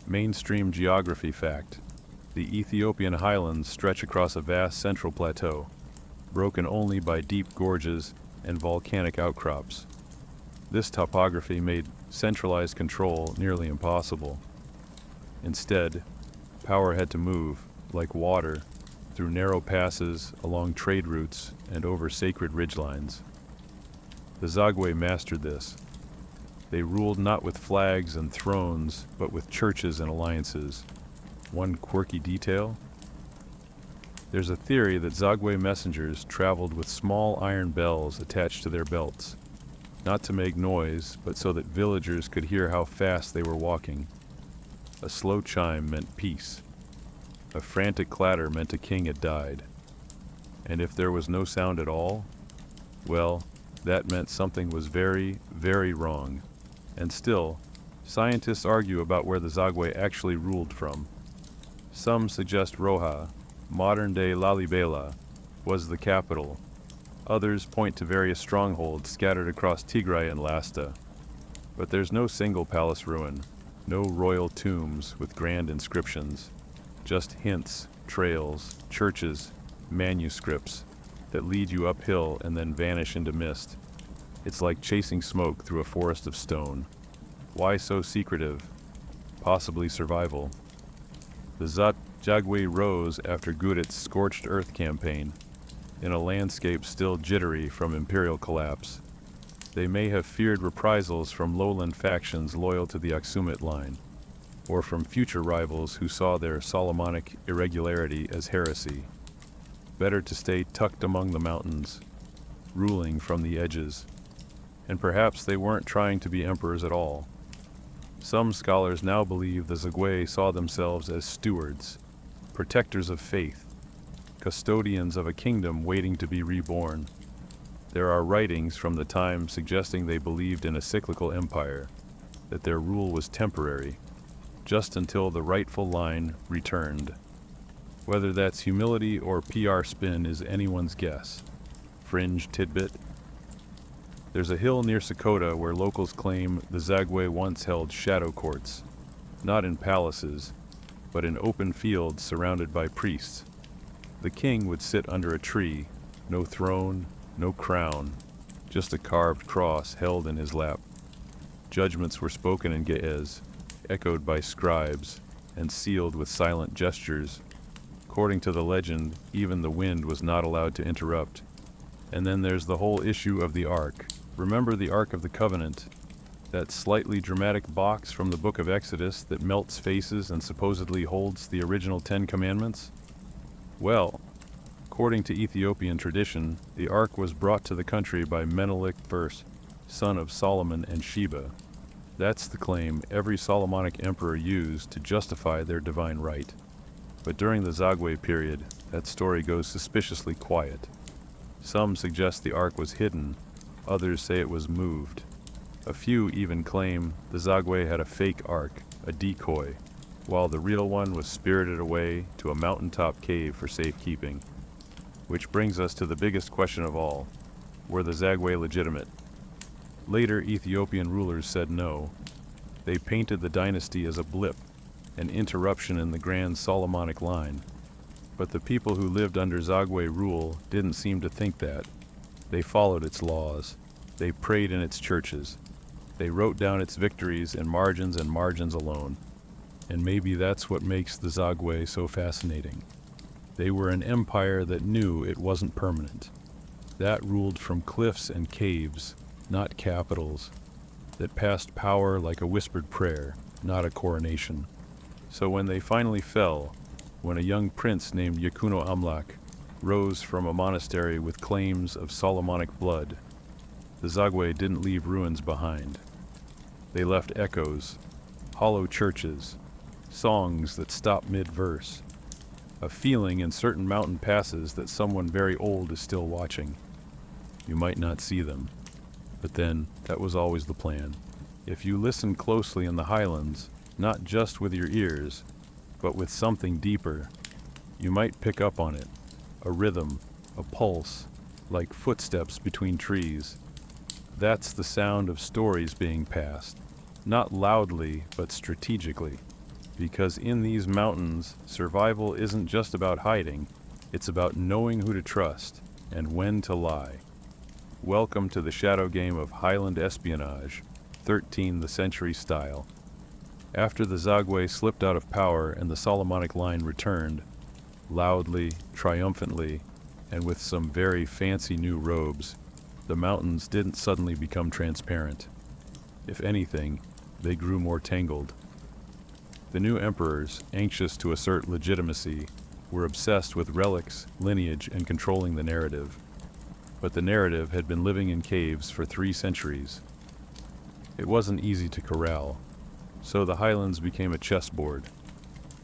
Mainstream geography fact: the Ethiopian highlands stretch across a vast central plateau, broken only by deep gorges and volcanic outcrops. This topography made centralized control nearly impossible. Instead, power had to move, like water, through narrow passes, along trade routes, and over sacred ridgelines. The Zagwe mastered this. They ruled not with flags and thrones, but with churches and alliances. One quirky detail? There's a theory that Zagwe messengers traveled with small iron bells attached to their belts, not to make noise, but so that villagers could hear how fast they were walking. A slow chime meant peace. A frantic clatter meant a king had died. And if there was no sound at all, well, that meant something was very, very wrong. And still, scientists argue about where the Zagwe actually ruled from. Some suggest Roha, modern-day Lalibela, was the capital. Others point to various strongholds scattered across Tigray and Lasta. But there's no single palace ruin, no royal tombs with grand inscriptions. Just hints, trails, churches, manuscripts that lead you uphill and then vanish into mist. It's like chasing smoke through a forest of stone. Why so secretive? Possibly survival. The Zagwe rose after Gudit's scorched earth campaign, in a landscape still jittery from imperial collapse. They may have feared reprisals from lowland factions loyal to the Aksumite line, or from future rivals who saw their Solomonic irregularity as heresy. Better to stay tucked among the mountains, ruling from the edges. And perhaps they weren't trying to be emperors at all. Some scholars now believe the Zagwe saw themselves as stewards, protectors of faith, custodians of a kingdom waiting to be reborn. There are writings from the time suggesting they believed in a cyclical empire, that their rule was temporary, just until the rightful line returned. Whether that's humility or PR spin is anyone's guess. Fringe tidbit. There's a hill near Sakota where locals claim the Zagwe once held shadow courts, not in palaces, but in open fields surrounded by priests. The king would sit under a tree, no throne, no crown, just a carved cross held in his lap. Judgments were spoken in Ge'ez, echoed by scribes, and sealed with silent gestures. According to the legend, even the wind was not allowed to interrupt. And then there's the whole issue of the Ark. Remember the Ark of the Covenant? That slightly dramatic box from the Book of Exodus that melts faces and supposedly holds the original 10 Commandments? Well, according to Ethiopian tradition, the Ark was brought to the country by Menelik I, son of Solomon and Sheba. That's the claim every Solomonic emperor used to justify their divine right. But during the Zagwe period, that story goes suspiciously quiet. Some suggest the Ark was hidden, others say it was moved. A few even claim the Zagwe had a fake Ark, a decoy, while the real one was spirited away to a mountaintop cave for safekeeping. Which brings us to the biggest question of all: were the Zagwe legitimate? Later Ethiopian rulers said no. They painted the dynasty as a blip, an interruption in the grand Solomonic line. But the people who lived under Zagwe rule didn't seem to think that. They followed its laws. They prayed in its churches. They wrote down its victories in margins and margins alone. And maybe that's what makes the Zagwe so fascinating. They were an empire that knew it wasn't permanent. That ruled from cliffs and caves, not capitals. That passed power like a whispered prayer, not a coronation. So when they finally fell, when a young prince named Yakuno Amlak rose from a monastery with claims of Solomonic blood, the Zagwe didn't leave ruins behind. They left echoes, hollow churches, songs that stop mid-verse, a feeling in certain mountain passes that someone very old is still watching. You might not see them, but then that was always the plan. If you listen closely in the highlands, not just with your ears, but with something deeper, you might pick up on it, a rhythm, a pulse, like footsteps between trees. That's the sound of stories being passed, not loudly, but strategically. Because in these mountains, survival isn't just about hiding, it's about knowing who to trust and when to lie. Welcome to the shadow game of Highland espionage, 13th century style. After the Zagwe slipped out of power and the Solomonic line returned, loudly, triumphantly, and with some very fancy new robes, the mountains didn't suddenly become transparent. If anything, they grew more tangled. The new emperors, anxious to assert legitimacy, were obsessed with relics, lineage, and controlling the narrative. But the narrative had been living in caves for 3 centuries. It wasn't easy to corral, so the highlands became a chessboard,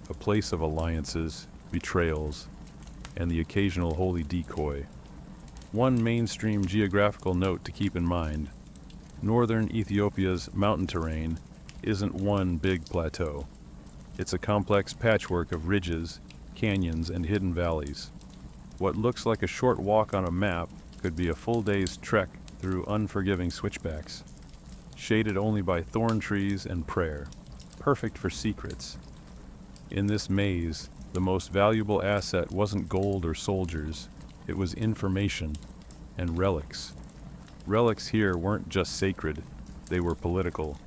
a place of alliances, betrayals, and the occasional holy decoy. One mainstream geographical note to keep in mind: northern Ethiopia's mountain terrain isn't one big plateau. It's a complex patchwork of ridges, canyons, and hidden valleys. What looks like a short walk on a map could be a full day's trek through unforgiving switchbacks, shaded only by thorn trees and prayer, perfect for secrets. In this maze, the most valuable asset wasn't gold or soldiers, it was information and relics. Relics here weren't just sacred, they were political.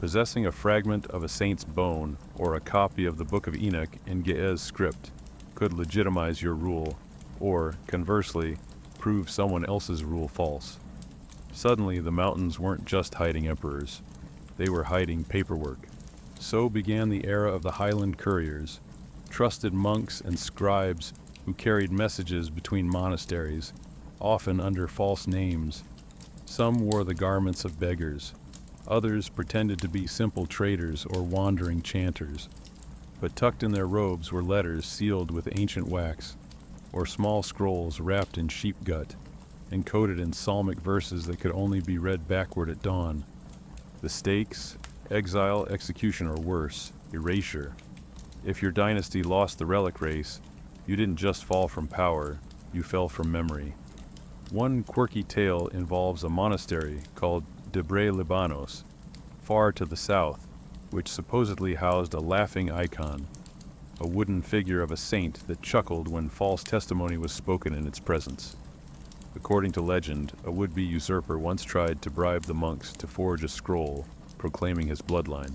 Possessing a fragment of a saint's bone or a copy of the Book of Enoch in Ge'ez script could legitimize your rule, or, conversely, prove someone else's rule false. Suddenly, the mountains weren't just hiding emperors. They were hiding paperwork. So began the era of the Highland couriers, trusted monks and scribes who carried messages between monasteries, often under false names. Some wore the garments of beggars, Others pretended to be simple traders or wandering chanters, but tucked in their robes were letters sealed with ancient wax, or small scrolls wrapped in sheep gut, encoded in psalmic verses that could only be read backward at dawn. The stakes, exile, execution, or worse, erasure. If your dynasty lost the relic race, you didn't just fall from power, you fell from memory. One quirky tale involves a monastery called Debre Libanos, far to the south, which supposedly housed a laughing icon, a wooden figure of a saint that chuckled when false testimony was spoken in its presence. According to legend, a would-be usurper once tried to bribe the monks to forge a scroll proclaiming his bloodline.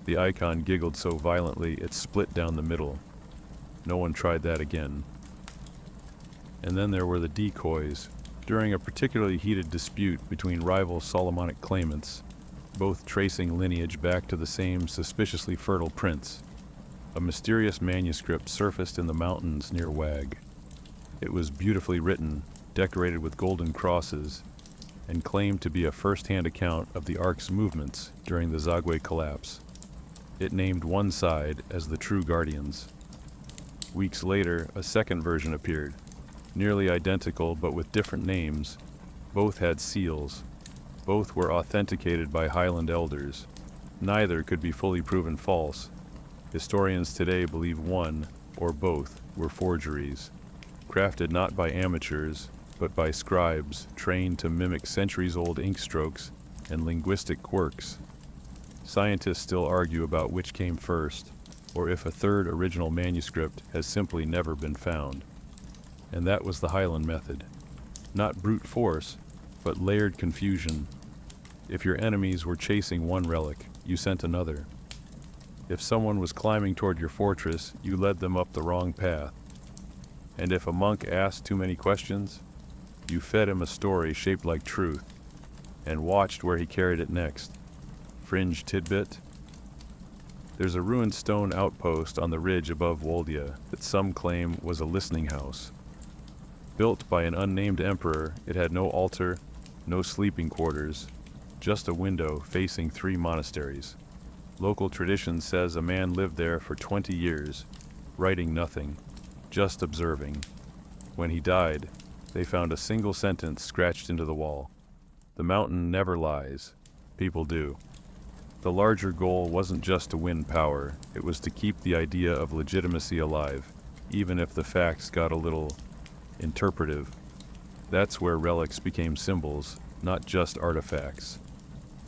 The icon giggled so violently it split down the middle. No one tried that again. And then there were the decoys. During a particularly heated dispute between rival Solomonic claimants, both tracing lineage back to the same suspiciously fertile prince, a mysterious manuscript surfaced in the mountains near Wag. It was beautifully written, decorated with golden crosses, and claimed to be a first-hand account of the Ark's movements during the Zagwe collapse. It named one side as the true guardians. Weeks later, a second version appeared, nearly identical but with different names. Both had seals. Both were authenticated by Highland elders. Neither could be fully proven false. Historians today believe one, or both, were forgeries, crafted not by amateurs, but by scribes trained to mimic centuries-old ink strokes and linguistic quirks. Scientists still argue about which came first, or if a third original manuscript has simply never been found. And that was the Highland method. Not brute force, but layered confusion. If your enemies were chasing one relic, you sent another. If someone was climbing toward your fortress, you led them up the wrong path. And if a monk asked too many questions, you fed him a story shaped like truth, and watched where he carried it next. Fringe tidbit. There's a ruined stone outpost on the ridge above Woldia that some claim was a listening house. Built by an unnamed emperor, it had no altar, no sleeping quarters, just a window facing 3 monasteries. Local tradition says a man lived there for 20 years, writing nothing, just observing. When he died, they found a single sentence scratched into the wall. The mountain never lies. People do. The larger goal wasn't just to win power, it was to keep the idea of legitimacy alive, even if the facts got a little interpretive. That's where relics became symbols, not just artifacts.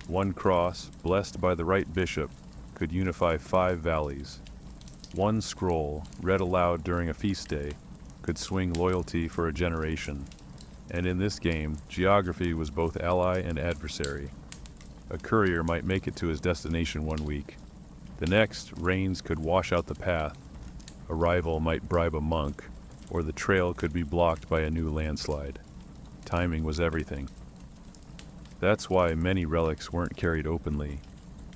One cross, blessed by the right bishop, could unify 5 valleys. One scroll, read aloud during a feast day, could swing loyalty for a generation. And in this game, geography was both ally and adversary. A courier might make it to his destination one week. The next, rains could wash out the path. A rival might bribe a monk, or the trail could be blocked by a new landslide. Timing was everything. That's why many relics weren't carried openly.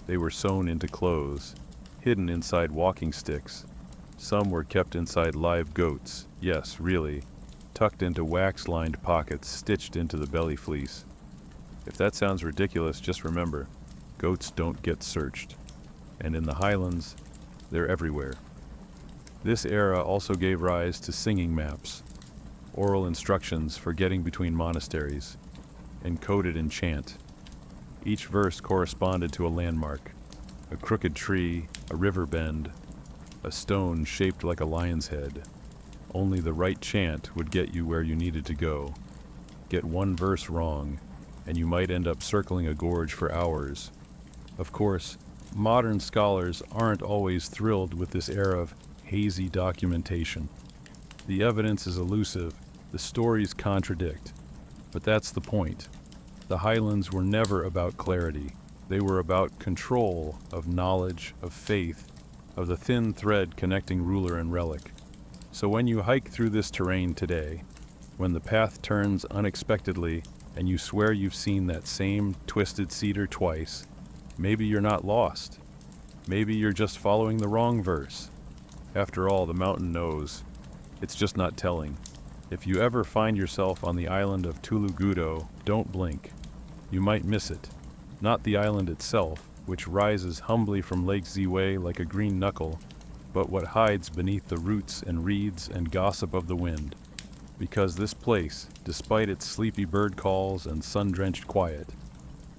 They were sewn into clothes, hidden inside walking sticks. Some were kept inside live goats, yes, really, tucked into wax-lined pockets stitched into the belly fleece. If that sounds ridiculous, just remember, goats don't get searched. And in the Highlands, they're everywhere. This era also gave rise to singing maps, oral instructions for getting between monasteries, encoded in chant. Each verse corresponded to a landmark, a crooked tree, a river bend, a stone shaped like a lion's head. Only the right chant would get you where you needed to go. Get one verse wrong, and you might end up circling a gorge for hours. Of course, modern scholars aren't always thrilled with this era of hazy documentation. The evidence is elusive, the stories contradict. But that's the point. The Highlands were never about clarity. They were about control of knowledge, of faith, of the thin thread connecting ruler and relic. So when you hike through this terrain today, when the path turns unexpectedly and you swear you've seen that same twisted cedar twice, maybe you're not lost. Maybe you're just following the wrong verse. After all, the mountain knows. It's just not telling. If you ever find yourself on the island of Tulugudo, don't blink. You might miss it. Not the island itself, which rises humbly from Lake Ziwe like a green knuckle, but what hides beneath the roots and reeds and gossip of the wind. Because this place, despite its sleepy bird calls and sun-drenched quiet,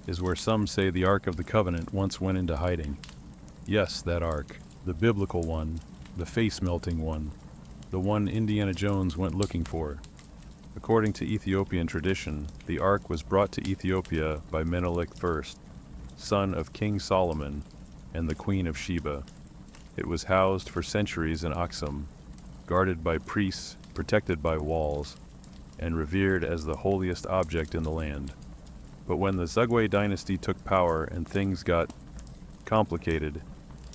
is where some say the Ark of the Covenant once went into hiding. Yes, that Ark, the biblical one, the face-melting one, the one Indiana Jones went looking for. According to Ethiopian tradition, the Ark was brought to Ethiopia by Menelik I, son of King Solomon and the Queen of Sheba. It was housed for centuries in Aksum, guarded by priests, protected by walls, and revered as the holiest object in the land. But when the Zugwe dynasty took power and things got complicated,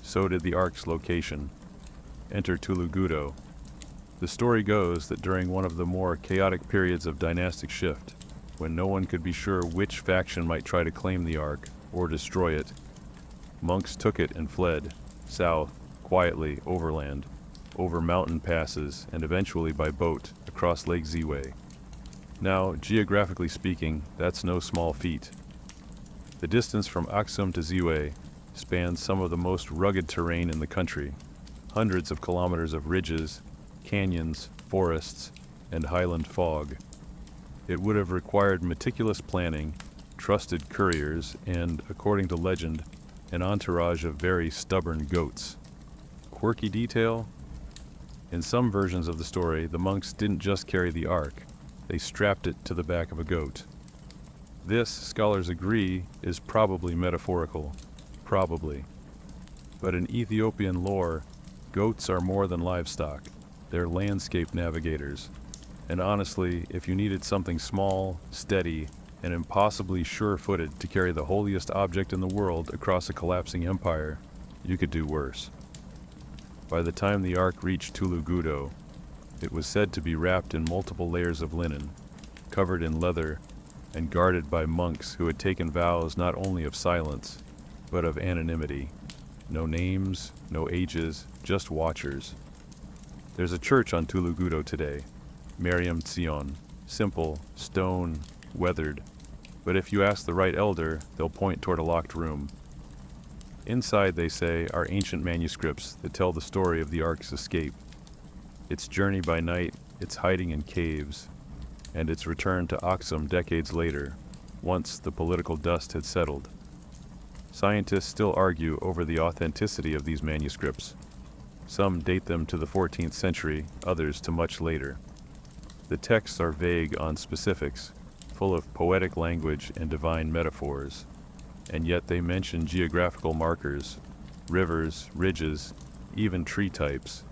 so did the Ark's location. Enter Tulugudo. The story goes that during one of the more chaotic periods of dynastic shift, when no one could be sure which faction might try to claim the Ark or destroy it, monks took it and fled, south, quietly, overland, over mountain passes, and eventually by boat across Lake Ziwe. Now, geographically speaking, that's no small feat. The distance from Aksum to Ziwe spans some of the most rugged terrain in the country, hundreds of kilometers of ridges, canyons, forests, and highland fog. It would have required meticulous planning, trusted couriers, and, according to legend, an entourage of very stubborn goats. Quirky detail? In some versions of the story, the monks didn't just carry the Ark, they strapped it to the back of a goat. This, scholars agree, is probably metaphorical. Probably. But in Ethiopian lore, goats are more than livestock. They're landscape navigators. And honestly, if you needed something small, steady, and impossibly sure-footed to carry the holiest object in the world across a collapsing empire, you could do worse. By the time the Ark reached Tulugudo, it was said to be wrapped in multiple layers of linen, covered in leather, and guarded by monks who had taken vows not only of silence, but of anonymity. No names, no ages, just watchers. There's a church on Tulugudo today, Mariam Tzion, simple, stone, weathered, but if you ask the right elder, they'll point toward a locked room. Inside, they say, are ancient manuscripts that tell the story of the Ark's escape, its journey by night, its hiding in caves, and its return to Aksum decades later, once the political dust had settled. Scientists still argue over the authenticity of these manuscripts. Some date them to the 14th century, others to much later. The texts are vague on specifics, full of poetic language and divine metaphors, and yet they mention geographical markers, rivers, ridges, even tree types,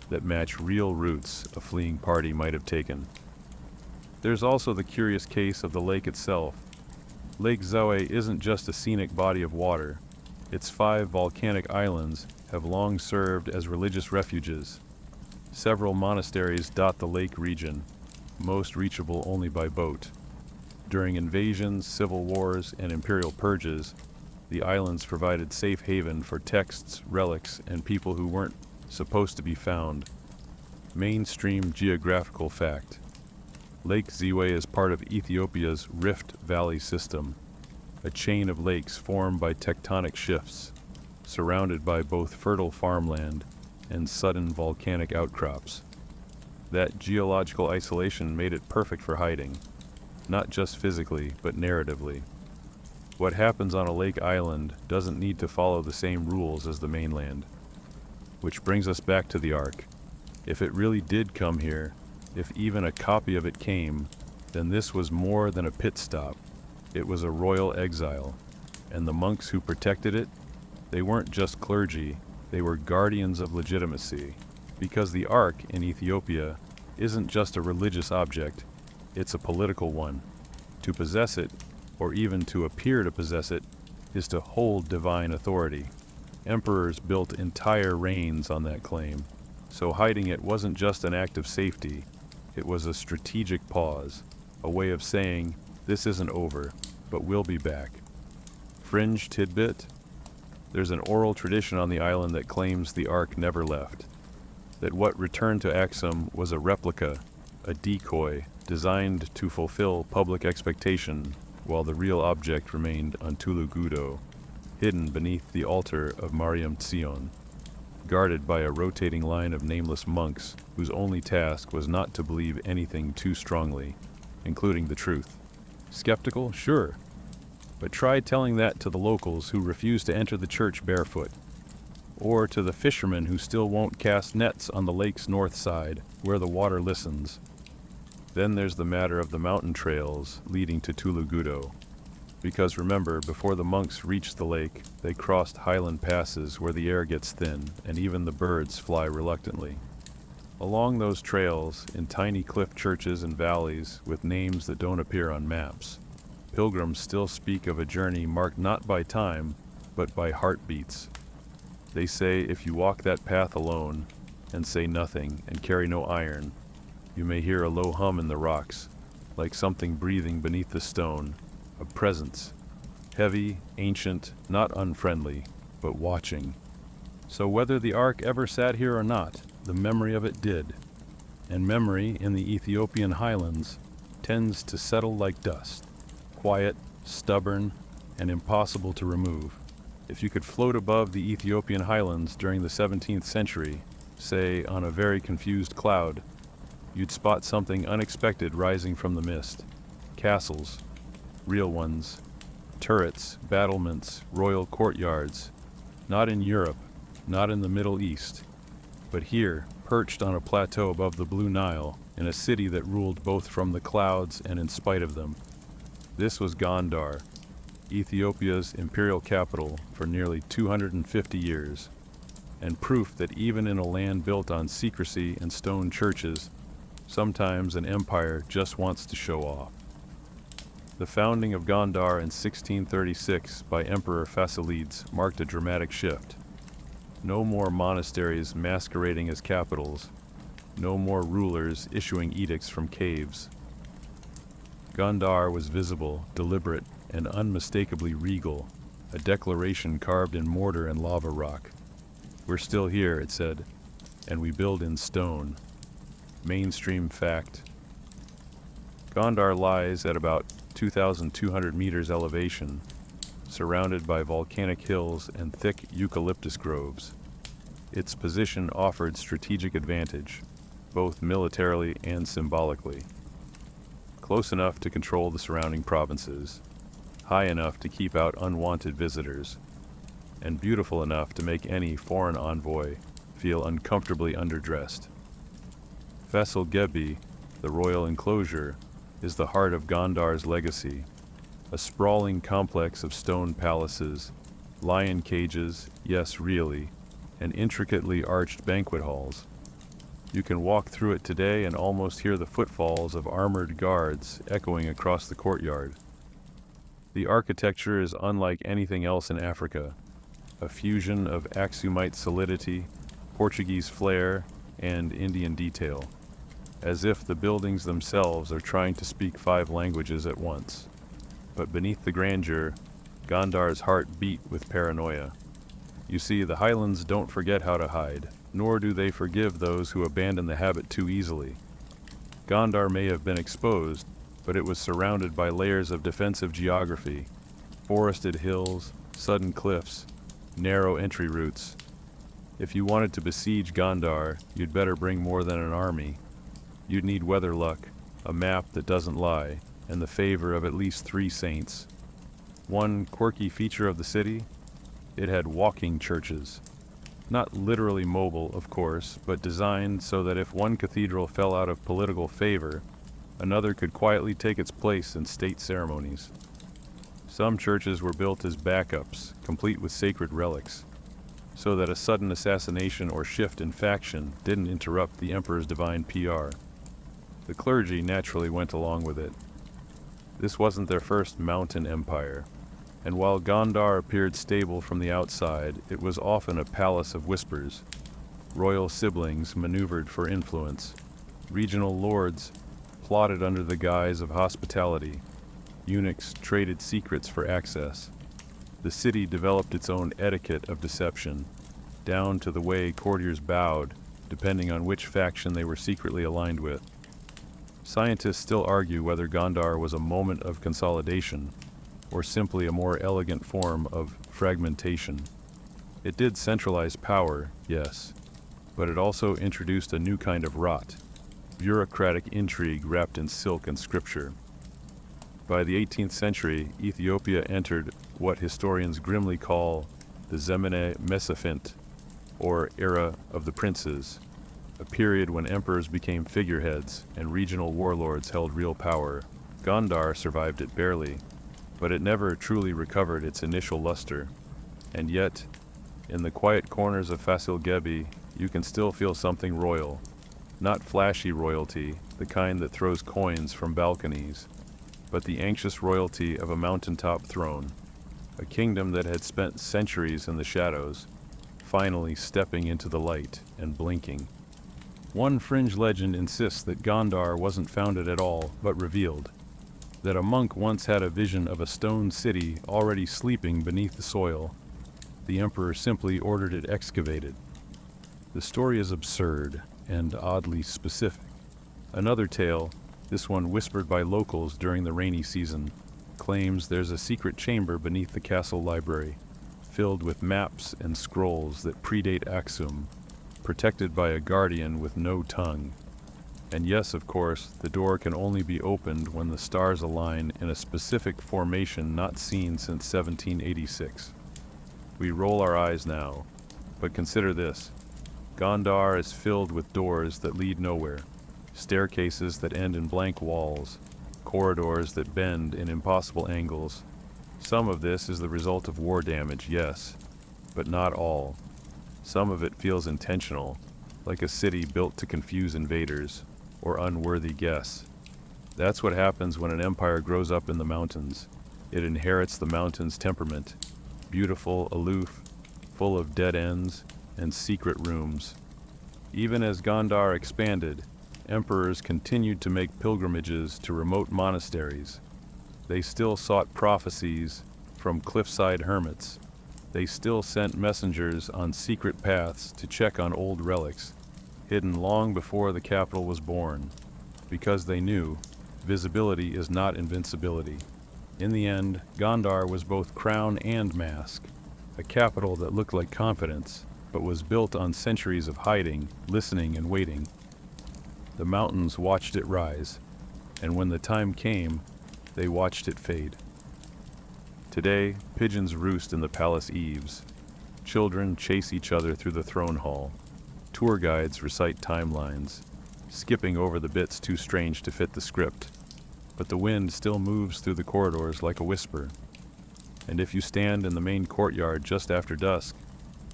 that match real routes a fleeing party might have taken. There's also the curious case of the lake itself. Lake Ziwe isn't just a scenic body of water. Its 5 volcanic islands have long served as religious refuges. Several monasteries dot the lake region, most reachable only by boat. During invasions, civil wars, and imperial purges, the islands provided safe haven for texts, relics, and people who weren't supposed to be found. Mainstream geographical fact. Lake Ziwe is part of Ethiopia's Rift Valley system, a chain of lakes formed by tectonic shifts, surrounded by both fertile farmland and sudden volcanic outcrops. That geological isolation made it perfect for hiding, not just physically, but narratively. What happens on a lake island doesn't need to follow the same rules as the mainland. Which brings us back to the Ark. If it really did come here, if even a copy of it came, then this was more than a pit stop. It was a royal exile, and the monks who protected it, they weren't just clergy, they were guardians of legitimacy. Because the Ark in Ethiopia isn't just a religious object, it's a political one. To possess it, or even to appear to possess it, is to hold divine authority. Emperors built entire reigns on that claim, so hiding it wasn't just an act of safety, it was a strategic pause, a way of saying, this isn't over, but we'll be back. Fringe tidbit? There's an oral tradition on the island that claims the Ark never left, that what returned to Aksum was a replica, a decoy, designed to fulfill public expectation while the real object remained on Tulugudo, hidden beneath the altar of Mariam Tzion, guarded by a rotating line of nameless monks whose only task was not to believe anything too strongly, including the truth. Skeptical? Sure. But try telling that to the locals who refuse to enter the church barefoot, or to the fishermen who still won't cast nets on the lake's north side, where the water listens. Then there's the matter of the mountain trails leading to Tulugudo. Because remember, before the monks reached the lake, they crossed highland passes where the air gets thin and even the birds fly reluctantly. Along those trails, in tiny cliff churches and valleys with names that don't appear on maps, pilgrims still speak of a journey marked not by time, but by heartbeats. They say if you walk that path alone, and say nothing, and carry no iron, you may hear a low hum in the rocks, like something breathing beneath the stone, a presence, heavy, ancient, not unfriendly, but watching. So whether the ark ever sat here or not, the memory of it did. And memory in the Ethiopian highlands tends to settle like dust, quiet, stubborn, and impossible to remove. If you could float above the Ethiopian highlands during the 17th century, say on a very confused cloud, you'd spot something unexpected rising from the mist. Castles, real ones, turrets, battlements, royal courtyards, not in Europe, not in the Middle East, but here, perched on a plateau above the Blue Nile, in a city that ruled both from the clouds and in spite of them. This was Gondar, Ethiopia's imperial capital for nearly 250 years, and proof that even in a land built on secrecy and stone churches, sometimes an empire just wants to show off. The founding of Gondar in 1636 by Emperor Fasilides marked a dramatic shift. No more monasteries masquerading as capitals, no more rulers issuing edicts from caves. Gondar was visible, deliberate, and unmistakably regal, a declaration carved in mortar and lava rock. We're still here, it said, and we build in stone. Mainstream fact. Gondar lies at about 2,200 meters elevation, surrounded by volcanic hills and thick eucalyptus groves. Its position offered strategic advantage, both militarily and symbolically. Close enough to control the surrounding provinces, high enough to keep out unwanted visitors, and beautiful enough to make any foreign envoy feel uncomfortably underdressed. Faisal Gebi, the royal enclosure, is the heart of Gondar's legacy, a sprawling complex of stone palaces, lion cages, yes really, and intricately arched banquet halls. You can walk through it today and almost hear the footfalls of armored guards echoing across the courtyard. The architecture is unlike anything else in Africa, a fusion of Aksumite solidity, Portuguese flair, and Indian detail, as if the buildings themselves are trying to speak 5 languages at once. But beneath the grandeur, Gondar's heart beat with paranoia. You see, the highlands don't forget how to hide, nor do they forgive those who abandon the habit too easily. Gondar may have been exposed, but it was surrounded by layers of defensive geography, forested hills, sudden cliffs, narrow entry routes. If you wanted to besiege Gondar, you'd better bring more than an army. You'd need weather luck, a map that doesn't lie, and the favor of at least 3 saints. One quirky feature of the city? It had walking churches. Not literally mobile, of course, but designed so that if one cathedral fell out of political favor, another could quietly take its place in state ceremonies. Some churches were built as backups, complete with sacred relics, so that a sudden assassination or shift in faction didn't interrupt the emperor's divine PR. The clergy naturally went along with it. This wasn't their first mountain empire, and while Gondar appeared stable from the outside, it was often a palace of whispers. Royal siblings maneuvered for influence. Regional lords plotted under the guise of hospitality. Eunuchs traded secrets for access. The city developed its own etiquette of deception, down to the way courtiers bowed, depending on which faction they were secretly aligned with. Scientists still argue whether Gondar was a moment of consolidation or simply a more elegant form of fragmentation. It did centralize power, yes, but it also introduced a new kind of rot, bureaucratic intrigue wrapped in silk and scripture. By the 18th century, Ethiopia entered what historians grimly call the Zemene Mesafint, or era of the princes, a period when emperors became figureheads and regional warlords held real power. Gondar survived it barely, but it never truly recovered its initial luster. And yet, in the quiet corners of Fasil Gebi, you can still feel something royal. Not flashy royalty, the kind that throws coins from balconies, but the anxious royalty of a mountaintop throne, a kingdom that had spent centuries in the shadows, finally stepping into the light and blinking. One fringe legend insists that Gondar wasn't founded at all, but revealed, that a monk once had a vision of a stone city already sleeping beneath the soil. The emperor simply ordered it excavated. The story is absurd and oddly specific. Another tale, this one whispered by locals during the rainy season, claims there's a secret chamber beneath the castle library, filled with maps and scrolls that predate Aksum, protected by a guardian with no tongue. And yes, of course, the door can only be opened when the stars align in a specific formation not seen since 1786. We roll our eyes now, but consider this. Gondar is filled with doors that lead nowhere, staircases that end in blank walls, corridors that bend in impossible angles. Some of this is the result of war damage, yes, but not all. Some of it feels intentional, like a city built to confuse invaders or unworthy guests. That's what happens when an empire grows up in the mountains. It inherits the mountain's temperament, beautiful, aloof, full of dead ends and secret rooms. Even as Gondar expanded, emperors continued to make pilgrimages to remote monasteries. They still sought prophecies from cliffside hermits. They still sent messengers on secret paths to check on old relics, hidden long before the capital was born, because they knew visibility is not invincibility. In the end, Gondar was both crown and mask, a capital that looked like confidence, but was built on centuries of hiding, listening, and waiting. The mountains watched it rise, and when the time came, they watched it fade. Today, pigeons roost in the palace eaves. Children chase each other through the throne hall. Tour guides recite timelines, skipping over the bits too strange to fit the script. But the wind still moves through the corridors like a whisper. And if you stand in the main courtyard just after dusk,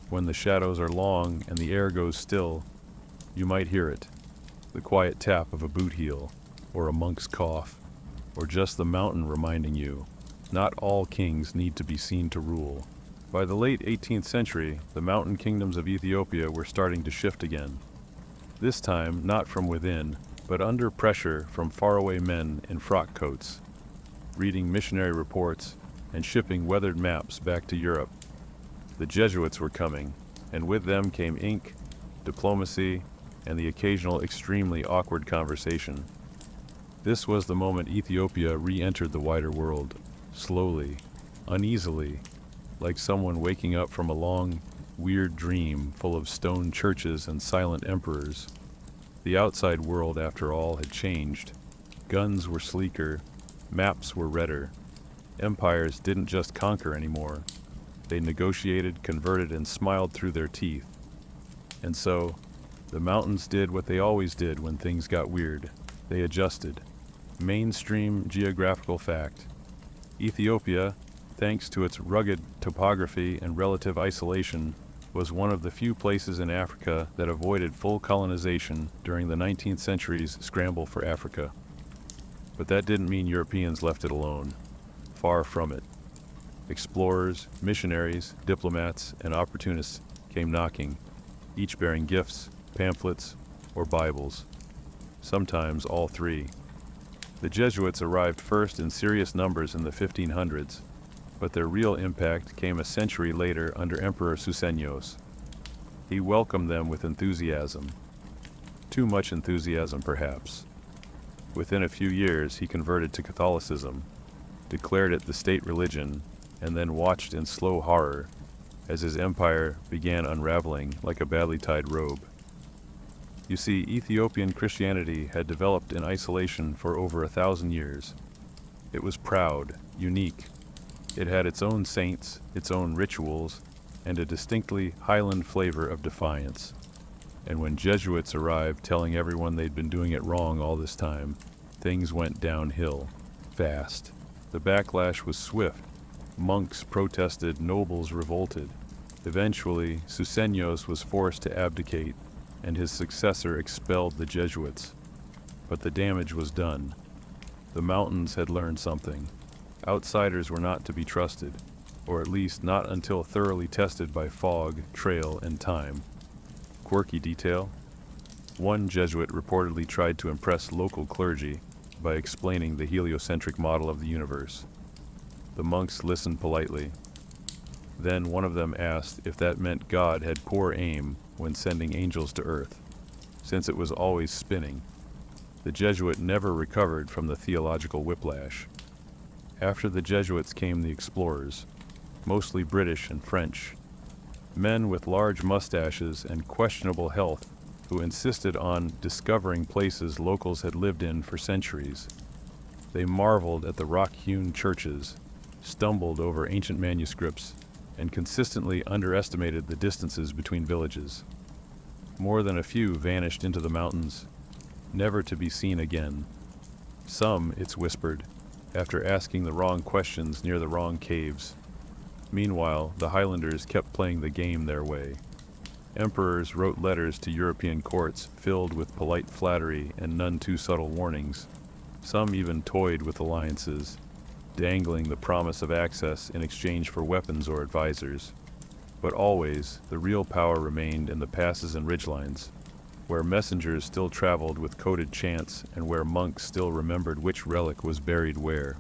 when the shadows are long and the air goes still, you might hear it, the quiet tap of a boot heel, or a monk's cough, or just the mountain reminding you, not all kings need to be seen to rule. By the late 18th century, the mountain kingdoms of Ethiopia were starting to shift again. This time, not from within, but under pressure from faraway men in frock coats, reading missionary reports and shipping weathered maps back to Europe. The Jesuits were coming, and with them came ink, diplomacy, and the occasional extremely awkward conversation. This was the moment Ethiopia re-entered the wider world, slowly, uneasily, like someone waking up from a long, weird dream full of stone churches and silent emperors. The outside world, after all, had changed. Guns were sleeker, maps were redder. Empires didn't just conquer anymore. They negotiated, converted, and smiled through their teeth. And so, the mountains did what they always did when things got weird. They adjusted. Mainstream geographical fact. Ethiopia, thanks to its rugged topography and relative isolation, was one of the few places in Africa that avoided full colonization during the 19th century's scramble for Africa. But that didn't mean Europeans left it alone. Far from it. Explorers, missionaries, diplomats, and opportunists came knocking, each bearing gifts, pamphlets, or Bibles. Sometimes all three. The Jesuits arrived first in serious numbers in the 1500s, but their real impact came a century later under Emperor Susenyos. He welcomed them with enthusiasm. Too much enthusiasm, perhaps. Within a few years, he converted to Catholicism, declared it the state religion, and then watched in slow horror as his empire began unraveling like a badly tied robe. You see, Ethiopian Christianity had developed in isolation for over 1,000 years. It was proud, unique. It had its own saints, its own rituals, and a distinctly highland flavor of defiance. And when Jesuits arrived telling everyone they'd been doing it wrong all this time, things went downhill, fast. The backlash was swift. Monks protested, nobles revolted. Eventually, Susenyos was forced to abdicate, and his successor expelled the Jesuits. But the damage was done. The mountains had learned something. Outsiders were not to be trusted, or at least not until thoroughly tested by fog, trail, and time. Quirky detail: one Jesuit reportedly tried to impress local clergy by explaining the heliocentric model of the universe. The monks listened politely. Then one of them asked if that meant God had poor aim when sending angels to earth, since it was always spinning. The Jesuit never recovered from the theological whiplash. After the Jesuits came the explorers, mostly British and French, men with large mustaches and questionable health who insisted on discovering places locals had lived in for centuries. They marveled at the rock-hewn churches, stumbled over ancient manuscripts, and consistently underestimated the distances between villages. More than a few vanished into the mountains, never to be seen again. Some, it's whispered, after asking the wrong questions near the wrong caves. Meanwhile, the Highlanders kept playing the game their way. Emperors wrote letters to European courts filled with polite flattery and none too subtle warnings. Some even toyed with alliances, dangling the promise of access in exchange for weapons or advisors. But always, the real power remained in the passes and ridgelines, where messengers still traveled with coded chants and where monks still remembered which relic was buried where.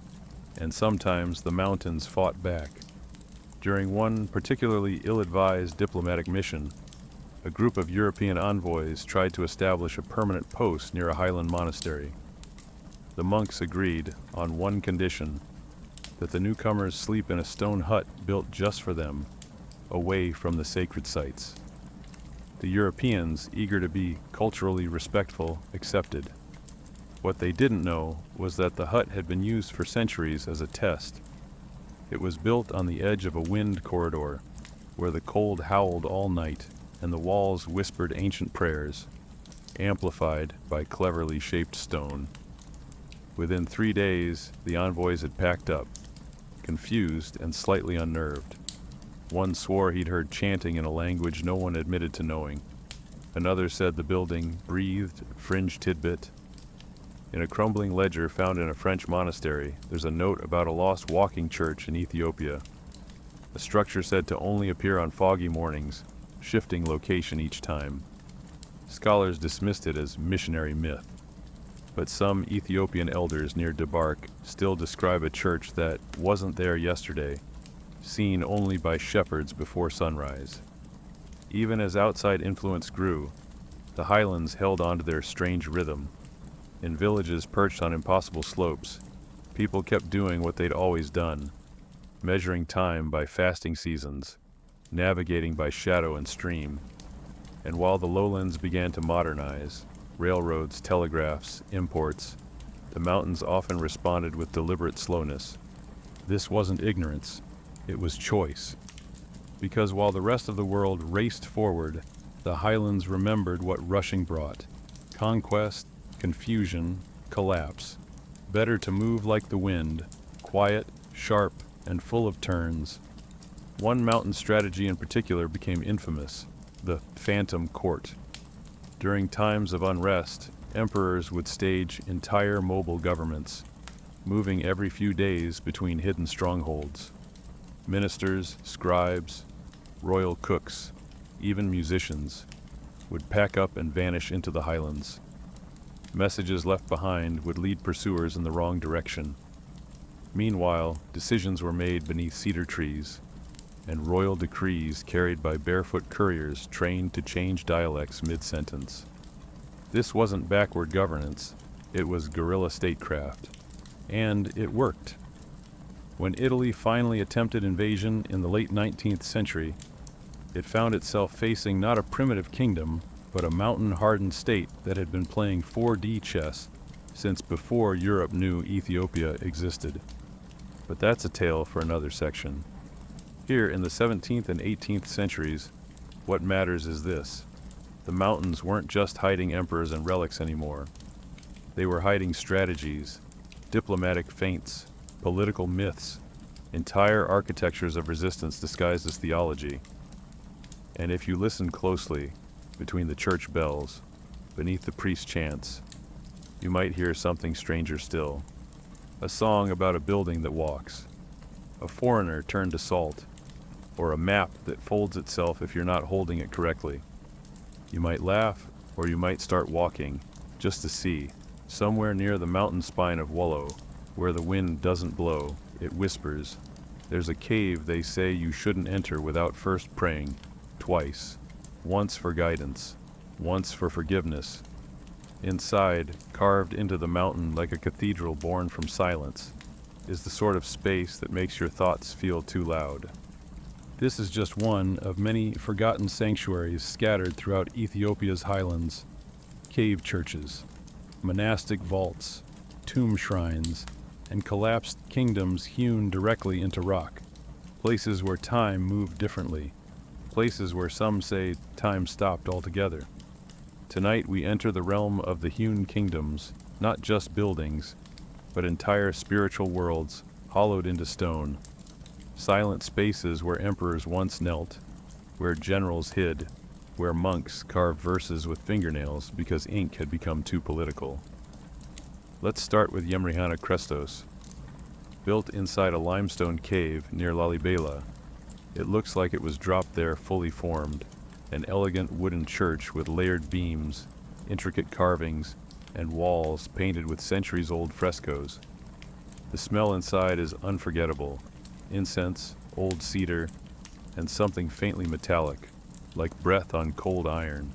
And sometimes the mountains fought back. During one particularly ill-advised diplomatic mission, a group of European envoys tried to establish a permanent post near a highland monastery. The monks agreed, on one condition, that the newcomers sleep in a stone hut built just for them, away from the sacred sites. The Europeans, eager to be culturally respectful, accepted. What they didn't know was that the hut had been used for centuries as a test. It was built on the edge of a wind corridor, where the cold howled all night, and the walls whispered ancient prayers, amplified by cleverly shaped stone. Within 3 days, the envoys had packed up, confused and slightly unnerved. One swore he'd heard chanting in a language no one admitted to knowing. Another said the building breathed fringe tidbit. In a crumbling ledger found in a French monastery, there's a note about a lost walking church in Ethiopia. A structure said to only appear on foggy mornings, shifting location each time. Scholars dismissed it as missionary myth, but some Ethiopian elders near Debark still describe a church that wasn't there yesterday, seen only by shepherds before sunrise. Even as outside influence grew, the highlands held on to their strange rhythm. In villages perched on impossible slopes, people kept doing what they'd always done, measuring time by fasting seasons, navigating by shadow and stream. And while the lowlands began to modernize, railroads, telegraphs, imports, the mountains often responded with deliberate slowness. This wasn't ignorance, it was choice. Because while the rest of the world raced forward, the highlands remembered what rushing brought: conquest, confusion, collapse. Better to move like the wind, quiet, sharp, and full of turns. One mountain strategy in particular became infamous: the phantom court. During times of unrest, emperors would stage entire mobile governments, moving every few days between hidden strongholds. Ministers, scribes, royal cooks, even musicians, would pack up and vanish into the highlands. Messages left behind would lead pursuers in the wrong direction. Meanwhile, decisions were made beneath cedar trees, and royal decrees carried by barefoot couriers trained to change dialects mid-sentence. This wasn't backward governance, It was guerrilla statecraft. And it worked. When Italy finally attempted invasion in the late 19th century, it found itself facing not a primitive kingdom, but a mountain-hardened state that had been playing 4D chess since before Europe knew Ethiopia existed. But that's a tale for another section. Here in the 17th and 18th centuries, what matters is this. The mountains weren't just hiding emperors and relics anymore. They were hiding strategies, diplomatic feints, political myths, entire architectures of resistance disguised as theology. And if you listen closely, between the church bells, beneath the priest chants, you might hear something stranger still. A song about a building that walks, a foreigner turned to salt, or a map that folds itself if you're not holding it correctly. You might laugh, or you might start walking, just to see. Somewhere near the mountain spine of Wollo, where the wind doesn't blow, it whispers. There's a cave they say you shouldn't enter without first praying, twice. Once for guidance, once for forgiveness. Inside, carved into the mountain like a cathedral born from silence, is the sort of space that makes your thoughts feel too loud. This is just one of many forgotten sanctuaries scattered throughout Ethiopia's highlands. Cave churches, monastic vaults, tomb shrines, and collapsed kingdoms hewn directly into rock. Places where time moved differently. Places where some say time stopped altogether. Tonight we enter the realm of the hewn kingdoms, not just buildings, but entire spiritual worlds hollowed into stone. Silent spaces where emperors once knelt, where generals hid, where monks carved verses with fingernails because ink had become too political. Let's start with Yemrihana Krestos. Built inside a limestone cave near Lalibela, it looks like it was dropped there fully formed, an elegant wooden church with layered beams, intricate carvings, and walls painted with centuries-old frescoes. The smell inside is unforgettable. Incense, old cedar, and something faintly metallic, like breath on cold iron.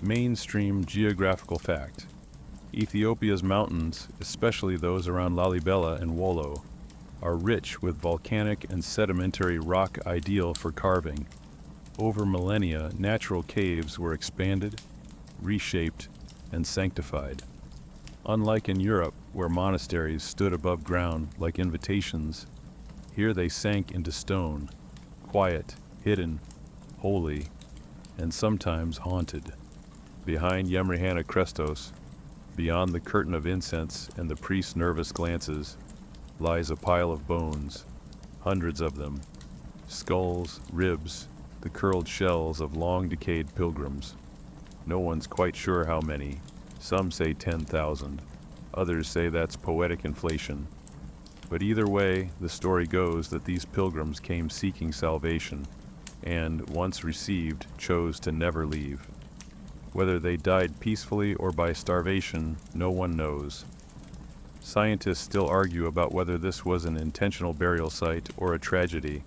Mainstream geographical fact. Ethiopia's mountains, especially those around Lalibela and Wollo, are rich with volcanic and sedimentary rock ideal for carving. Over millennia, natural caves were expanded, reshaped, and sanctified. Unlike in Europe, where monasteries stood above ground like invitations, here they sank into stone, quiet, hidden, holy, and sometimes haunted. Behind Yemrihana Krestos, beyond the curtain of incense and the priest's nervous glances, lies a pile of bones, hundreds of them, skulls, ribs, the curled shells of long-decayed pilgrims. No one's quite sure how many. Some say 10,000. Others say that's poetic inflation. But either way, the story goes that these pilgrims came seeking salvation, and, once received, chose to never leave. Whether they died peacefully or by starvation, no one knows. Scientists still argue about whether this was an intentional burial site or a tragedy.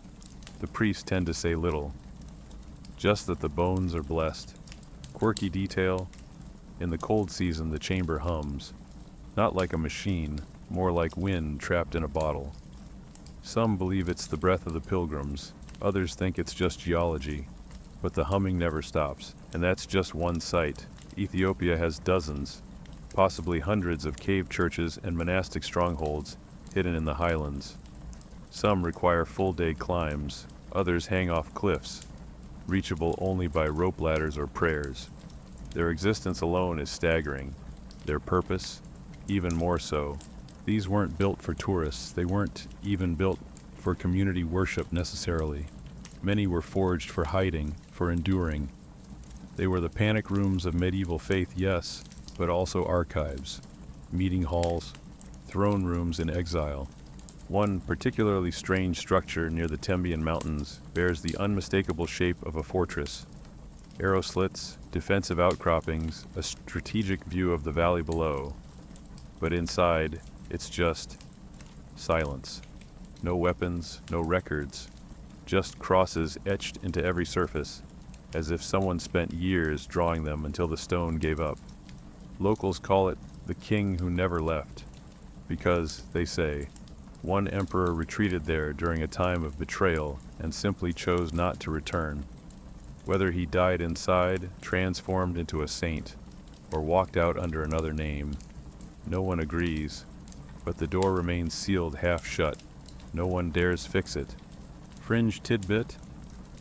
The priests tend to say little. Just that the bones are blessed. Quirky detail. In the cold season, the chamber hums. Not like a machine, more like wind trapped in a bottle. Some believe it's the breath of the pilgrims. Others think it's just geology. But the humming never stops. And that's just one site. Ethiopia has dozens, possibly hundreds of cave churches and monastic strongholds hidden in the highlands. Some require full-day climbs. Others hang off cliffs, reachable only by rope ladders or prayers. Their existence alone is staggering. Their purpose, even more so. These weren't built for tourists. They weren't even built for community worship necessarily. Many were forged for hiding, for enduring. They were the panic rooms of medieval faith, yes, but also archives, meeting halls, throne rooms in exile. One particularly strange structure near the Tembian Mountains bears the unmistakable shape of a fortress. Arrow slits, defensive outcroppings, a strategic view of the valley below. But inside, it's just silence. No weapons, no records, just crosses etched into every surface, as if someone spent years drawing them until the stone gave up. Locals call it the king who never left, because, they say, one emperor retreated there during a time of betrayal and simply chose not to return. Whether he died inside, transformed into a saint, or walked out under another name, no one agrees, but the door remains sealed half shut. No one dares fix it. Fringe tidbit: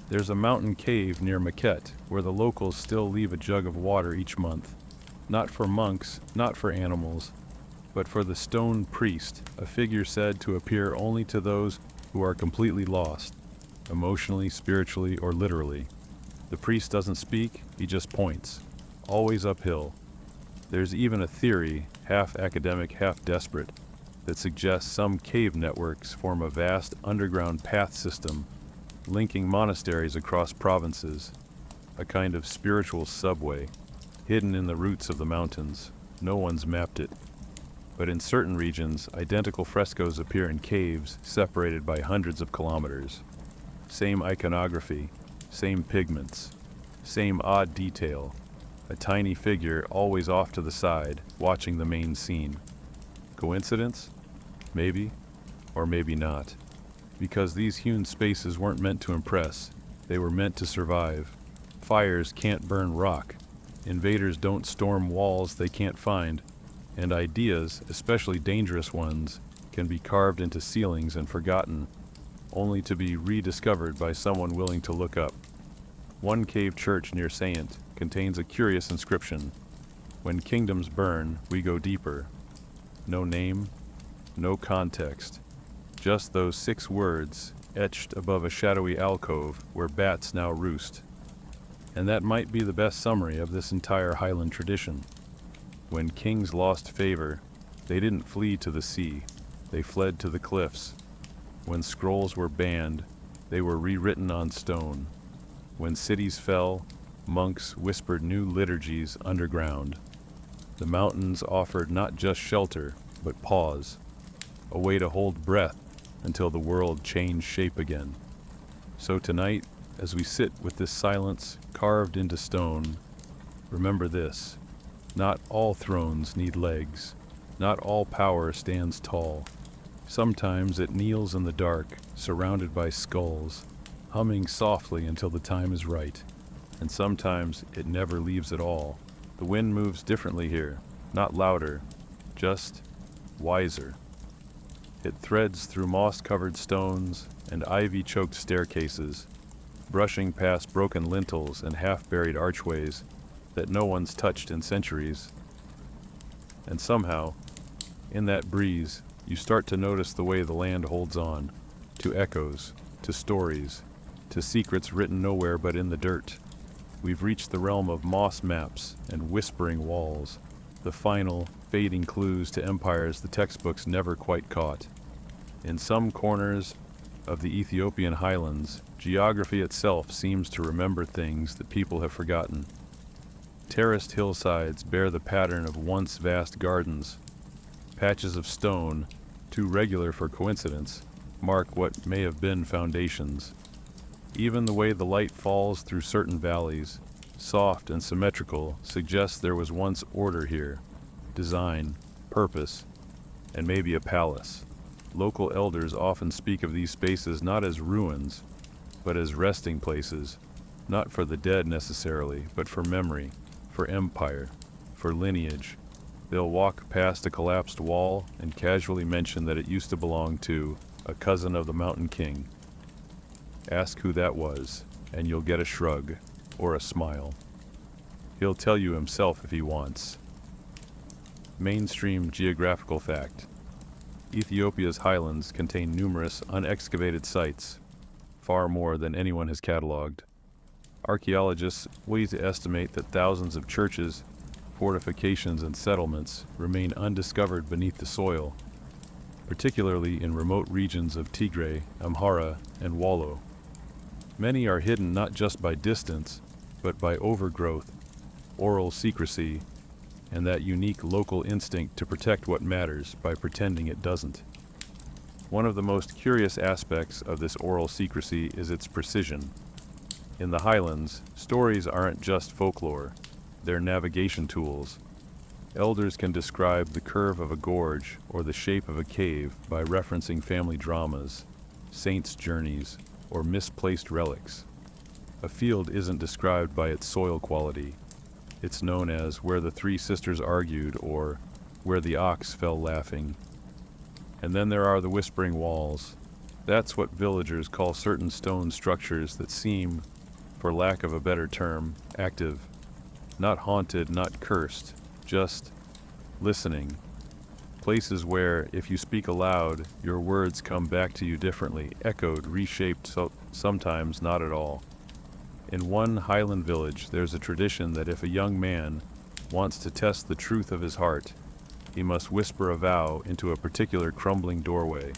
there's a mountain cave near Maquette where the locals still leave a jug of water each month, not for monks, not for animals, but for the stone priest, a figure said to appear only to those who are completely lost, emotionally, spiritually, or literally. The priest doesn't speak, he just points, always uphill. There's even a theory, half academic, half desperate, that suggests some cave networks form a vast underground path system linking monasteries across provinces, a kind of spiritual subway, hidden in the roots of the mountains. No one's mapped it. But in certain regions, identical frescoes appear in caves separated by hundreds of kilometers. Same iconography, same pigments, same odd detail, a tiny figure always off to the side, watching the main scene. Coincidence? Maybe, or maybe not. Because these hewn spaces weren't meant to impress, they were meant to survive. Fires can't burn rock, invaders don't storm walls they can't find, and ideas, especially dangerous ones, can be carved into ceilings and forgotten, only to be rediscovered by someone willing to look up. One cave church near Saint contains a curious inscription: "When kingdoms burn, we go deeper." No name, no context, just those 6 words etched above a shadowy alcove where bats now roost. And that might be the best summary of this entire Highland tradition. When kings lost favor, they didn't flee to the sea, they fled to the cliffs. When scrolls were banned, they were rewritten on stone. When cities fell, monks whispered new liturgies underground. The mountains offered not just shelter, but pause, a way to hold breath until the world changed shape again. So tonight, as we sit with this silence carved into stone, remember this: not all thrones need legs, not all power stands tall. Sometimes it kneels in the dark, surrounded by skulls, humming softly until the time is right. And sometimes it never leaves at all. The wind moves differently here, not louder, just wiser. It threads through moss-covered stones and ivy-choked staircases, brushing past broken lintels and half-buried archways that no one's touched in centuries. And somehow, in that breeze, you start to notice the way the land holds on, to echoes, to stories, to secrets written nowhere but in the dirt. We've reached the realm of moss maps and whispering walls, the final, fading clues to empires the textbooks never quite caught. In some corners of the Ethiopian highlands, geography itself seems to remember things that people have forgotten. Terraced hillsides bear the pattern of once vast gardens. Patches of stone, too regular for coincidence, mark what may have been foundations. Even the way the light falls through certain valleys, soft and symmetrical, suggests there was once order here, design, purpose, and maybe a palace. Local elders often speak of these spaces not as ruins, but as resting places, not for the dead necessarily, but for memory, for empire, for lineage. They'll walk past a collapsed wall and casually mention that it used to belong to a cousin of the Mountain King. Ask who that was, and you'll get a shrug, or a smile. He'll tell you himself if he wants. Mainstream geographical fact: Ethiopia's highlands contain numerous unexcavated sites, far more than anyone has catalogued. Archaeologists wait to estimate that thousands of churches, fortifications, and settlements remain undiscovered beneath the soil, particularly in remote regions of Tigray, Amhara, and Wollo. Many are hidden not just by distance, but by overgrowth, oral secrecy, and that unique local instinct to protect what matters by pretending it doesn't. One of the most curious aspects of this oral secrecy is its precision. In the highlands, stories aren't just folklore, they're navigation tools. Elders can describe the curve of a gorge or the shape of a cave by referencing family dramas, saints' journeys, or misplaced relics. A field isn't described by its soil quality. It's known as where the three sisters argued or where the ox fell laughing. And then there are the whispering walls. That's what villagers call certain stone structures that seem, for lack of a better term, active. Not haunted, not cursed, just listening. Places where, if you speak aloud, your words come back to you differently, echoed, reshaped, sometimes not at all. In one highland village, there's a tradition that if a young man wants to test the truth of his heart, he must whisper a vow into a particular crumbling doorway.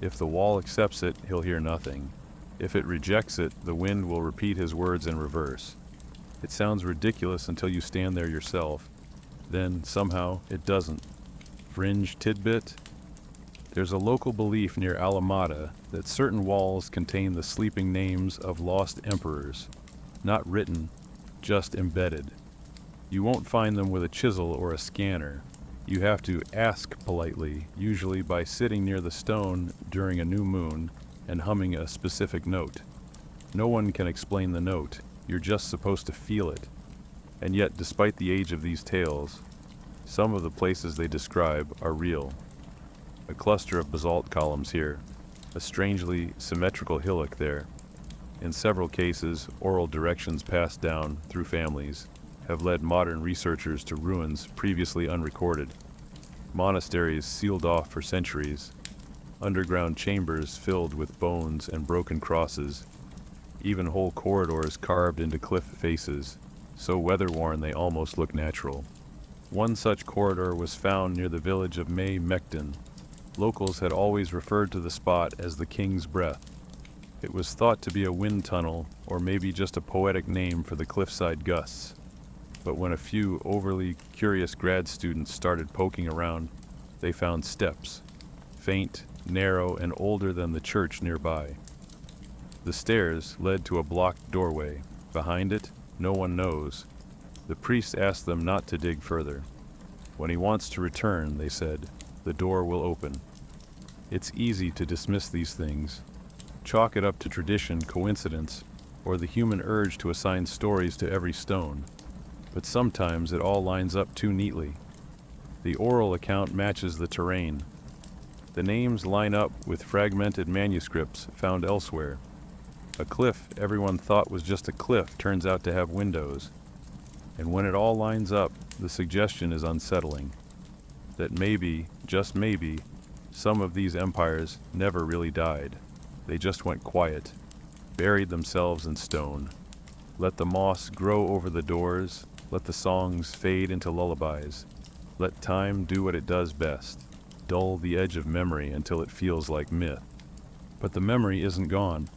If the wall accepts it, he'll hear nothing. If it rejects it, the wind will repeat his words in reverse. It sounds ridiculous until you stand there yourself. Then, somehow, it doesn't. Fringe tidbit? There's a local belief near Alamada that certain walls contain the sleeping names of lost emperors. Not written, just embedded. You won't find them with a chisel or a scanner. You have to ask politely, usually by sitting near the stone during a new moon and humming a specific note. No one can explain the note. You're just supposed to feel it. And yet, despite the age of these tales, some of the places they describe are real. A cluster of basalt columns here, a strangely symmetrical hillock there. In several cases, oral directions passed down through families have led modern researchers to ruins previously unrecorded. Monasteries sealed off for centuries, underground chambers filled with bones and broken crosses, even whole corridors carved into cliff faces, so weather-worn they almost look natural. One such corridor was found near the village of May Mekden. Locals had always referred to the spot as the King's Breath. It was thought to be a wind tunnel, or maybe just a poetic name for the cliffside gusts. But when a few overly curious grad students started poking around, they found steps, faint, narrow, and older than the church nearby. The stairs led to a blocked doorway. Behind it, no one knows. The priest asked them not to dig further. When he wants to return, they said, the door will open. It's easy to dismiss these things, chalk it up to tradition, coincidence, or the human urge to assign stories to every stone. But sometimes it all lines up too neatly. The oral account matches the terrain. The names line up with fragmented manuscripts found elsewhere. A cliff everyone thought was just a cliff turns out to have windows. And when it all lines up, the suggestion is unsettling. That maybe, just maybe, some of these empires never really died. They just went quiet, buried themselves in stone. Let the moss grow over the doors, let the songs fade into lullabies. Let time do what it does best, dull the edge of memory until it feels like myth. But the memory isn't gone,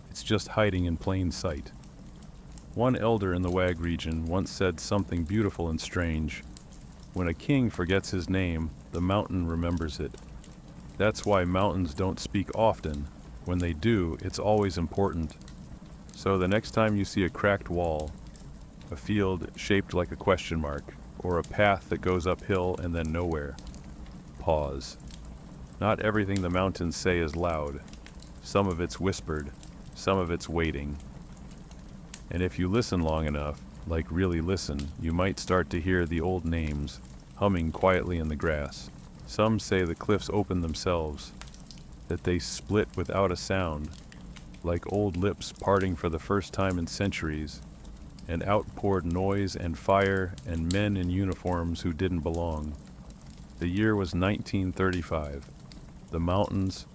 it's just hiding in plain sight. One elder in the Wag region once said something beautiful and strange. When a king forgets his name, the mountain remembers it. That's why mountains don't speak often. When they do, it's always important. So the next time you see a cracked wall, a field shaped like a question mark, or a path that goes uphill and then nowhere, pause. Not everything the mountains say is loud. Some of it's whispered, some of it's waiting. And if you listen long enough, like really listen, you might start to hear the old names humming quietly in the grass. Some say the cliffs open themselves, that they split without a sound, like old lips parting for the first time in centuries, and out poured noise and fire and men in uniforms who didn't belong. The year was 1935. The mountains,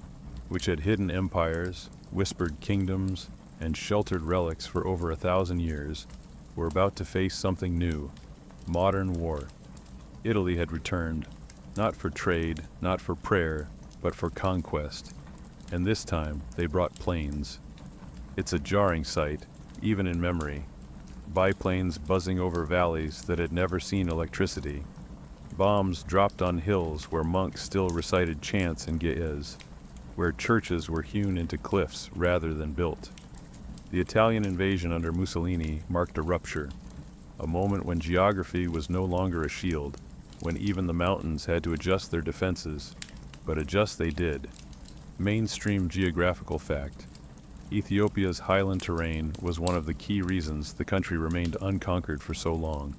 which had hidden empires, whispered kingdoms, and sheltered relics for over 1,000 years, were about to face something new, modern war. Italy had returned, not for trade, not for prayer, but for conquest. And this time, they brought planes. It's a jarring sight, even in memory. Biplanes buzzing over valleys that had never seen electricity. Bombs dropped on hills where monks still recited chants and ge'ez, where churches were hewn into cliffs rather than built. The Italian invasion under Mussolini marked a rupture, a moment when geography was no longer a shield. when even the mountains had to adjust their defenses, but adjust they did. Mainstream geographical fact: Ethiopia's highland terrain was one of the key reasons the country remained unconquered for so long.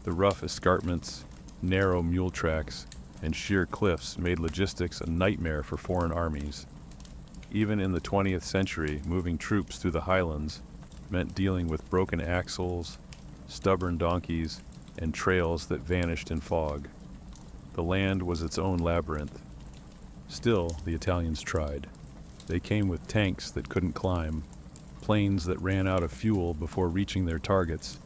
The rough escarpments, narrow mule tracks, and sheer cliffs made logistics a nightmare for foreign armies. Even in the 20th century, moving troops through the highlands meant dealing with broken axles, stubborn donkeys, and trails that vanished in fog. The land was its own labyrinth. Still, the Italians tried. They came with tanks that couldn't climb, planes that ran out of fuel before reaching their targets,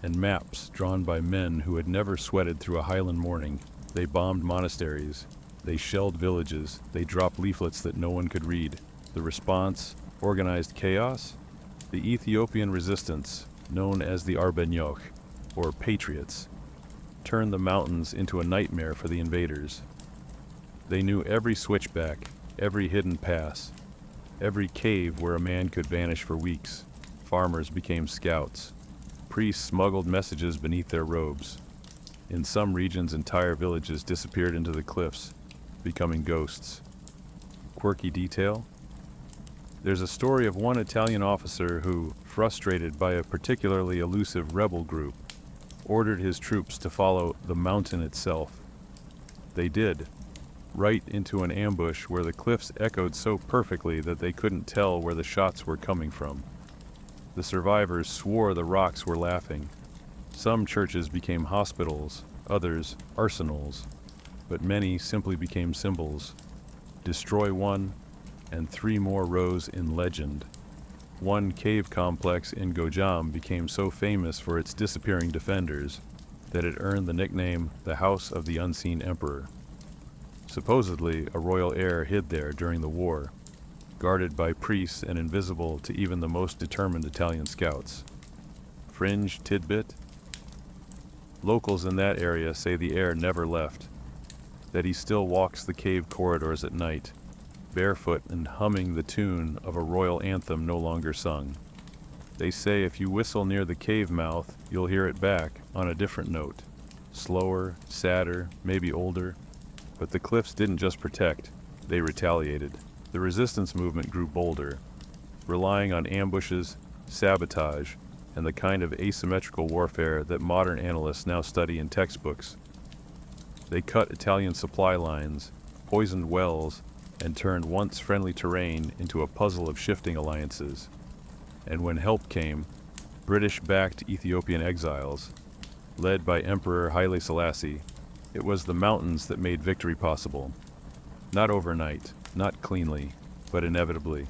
and maps drawn by men who had never sweated through a highland morning. They bombed monasteries, they shelled villages, they dropped leaflets that no one could read. The response? Organized chaos? The Ethiopian resistance, known as the Arbenyok, or Patriots, turned the mountains into a nightmare for the invaders. They knew every switchback, every hidden pass, every cave where a man could vanish for weeks. Farmers became scouts. Priests smuggled messages beneath their robes. In some regions, entire villages disappeared into the cliffs, becoming ghosts. Quirky detail? There's a story of one Italian officer who, frustrated by a particularly elusive rebel group, ordered his troops to follow the mountain itself. They did, right into an ambush where the cliffs echoed so perfectly that they couldn't tell where the shots were coming from. The survivors swore the rocks were laughing. Some churches became hospitals, others arsenals, but many simply became symbols. Destroy one, and 3 more rose in legend. One cave complex in Gojam became so famous for its disappearing defenders that it earned the nickname the House of the Unseen Emperor. Supposedly, a royal heir hid there during the war, guarded by priests and invisible to even the most determined Italian scouts. Fringe tidbit? Locals in that area say the heir never left, that he still walks the cave corridors at night, barefoot and humming the tune of a royal anthem no longer sung. They say if you whistle near the cave mouth, you'll hear it back on a different note. Slower, sadder, maybe older. But the cliffs didn't just protect, they retaliated. The resistance movement grew bolder, relying on ambushes, sabotage, and the kind of asymmetrical warfare that modern analysts now study in textbooks. They cut Italian supply lines, poisoned wells, and turned once friendly terrain into a puzzle of shifting alliances. And when help came, British-backed Ethiopian exiles, led by Emperor Haile Selassie, it was the mountains that made victory possible. Not overnight, not cleanly, but inevitably.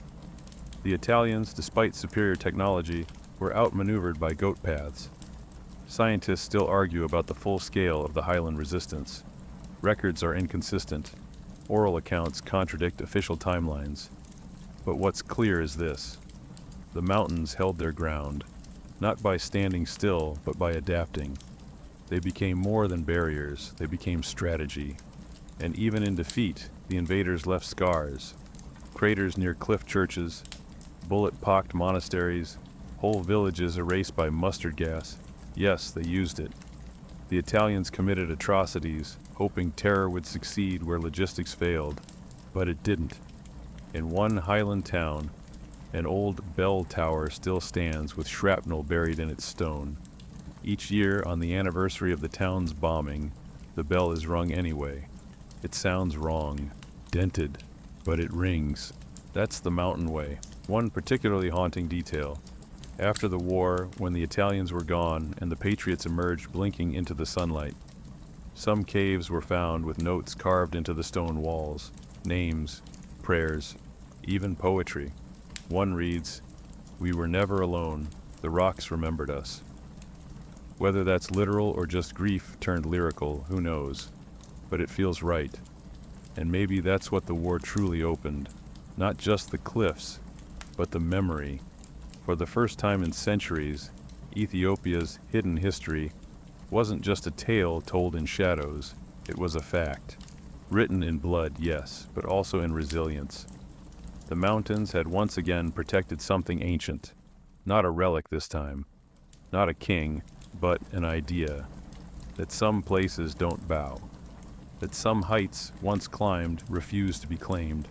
The Italians, despite superior technology, were outmaneuvered by goat paths. Scientists still argue about the full scale of the highland resistance. Records are inconsistent. Oral accounts contradict official timelines. But what's clear is this: the mountains held their ground, not by standing still, but by adapting. They became more than barriers, they became strategy. And even in defeat, the invaders left scars. Craters near cliff churches, bullet-pocked monasteries, whole villages erased by mustard gas. Yes, they used it. The Italians committed atrocities, hoping terror would succeed where logistics failed, but it didn't. In one highland town, an old bell tower still stands with shrapnel buried in its stone. Each year, on the anniversary of the town's bombing, the bell is rung anyway. It sounds wrong, dented, but it rings. That's the mountain way. One particularly haunting detail: after the war, when the Italians were gone and the Patriots emerged blinking into the sunlight, some caves were found with notes carved into the stone walls, names, prayers, even poetry. One reads, "We were never alone, the rocks remembered us." Whether that's literal or just grief turned lyrical, who knows? But it feels right. And maybe that's what the war truly opened. Not just the cliffs, but the memory. For the first time in centuries, Ethiopia's hidden history wasn't just a tale told in shadows, it was a fact. Written in blood, yes, but also in resilience. The mountains had once again protected something ancient. Not a relic this time. Not a king, but an idea. that some places don't bow, that some heights, once climbed, refuse to be claimed.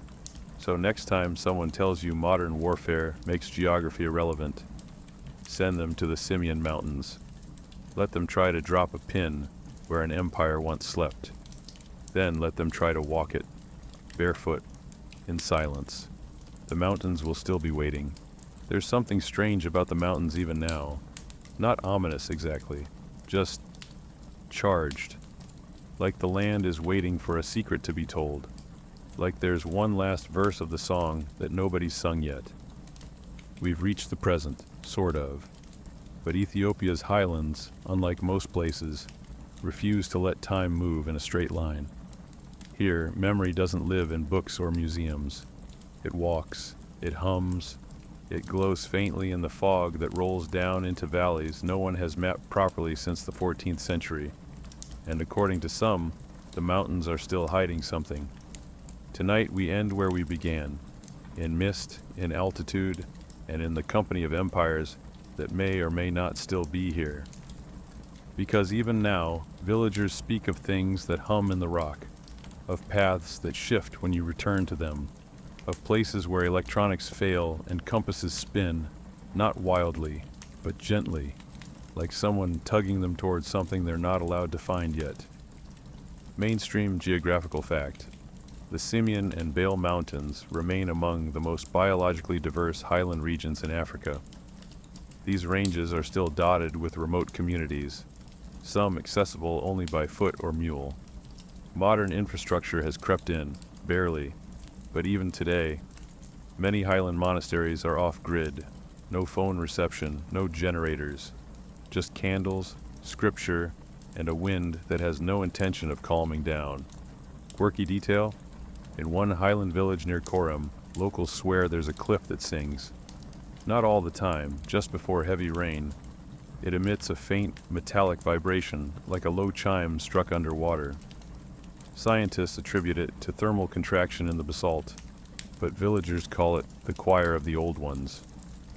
So next time someone tells you modern warfare makes geography irrelevant, send them to the Simian Mountains. Let them try to drop a pin where an empire once slept. Then let them try to walk it, barefoot, in silence. The mountains will still be waiting. There's something strange about the mountains even now. Not ominous exactly, just charged. Like the land is waiting for a secret to be told. Like there's one last verse of the song that nobody's sung yet. We've reached the present, sort of. But Ethiopia's highlands, unlike most places, refuse to let time move in a straight line. Here, memory doesn't live in books or museums. It walks, it hums, it glows faintly in the fog that rolls down into valleys no one has mapped properly since the 14th century. And according to some, the mountains are still hiding something. Tonight we end where we began, in mist, in altitude, and in the company of empires that may or may not still be here. Because even now, villagers speak of things that hum in the rock, of paths that shift when you return to them, of places where electronics fail and compasses spin, not wildly, but gently, like someone tugging them towards something they're not allowed to find yet. Mainstream geographical fact: the Simian and Bale Mountains remain among the most biologically diverse highland regions in Africa. These ranges are still dotted with remote communities, some accessible only by foot or mule. Modern infrastructure has crept in, barely, but even today, many highland monasteries are off-grid. No phone reception, no generators, just candles, scripture, and a wind that has no intention of calming down. Quirky detail: in one highland village near Korem, locals swear there's a cliff that sings. Not all the time, just before heavy rain. It emits a faint, metallic vibration, like a low chime struck underwater. Scientists attribute it to thermal contraction in the basalt, but villagers call it the choir of the old ones.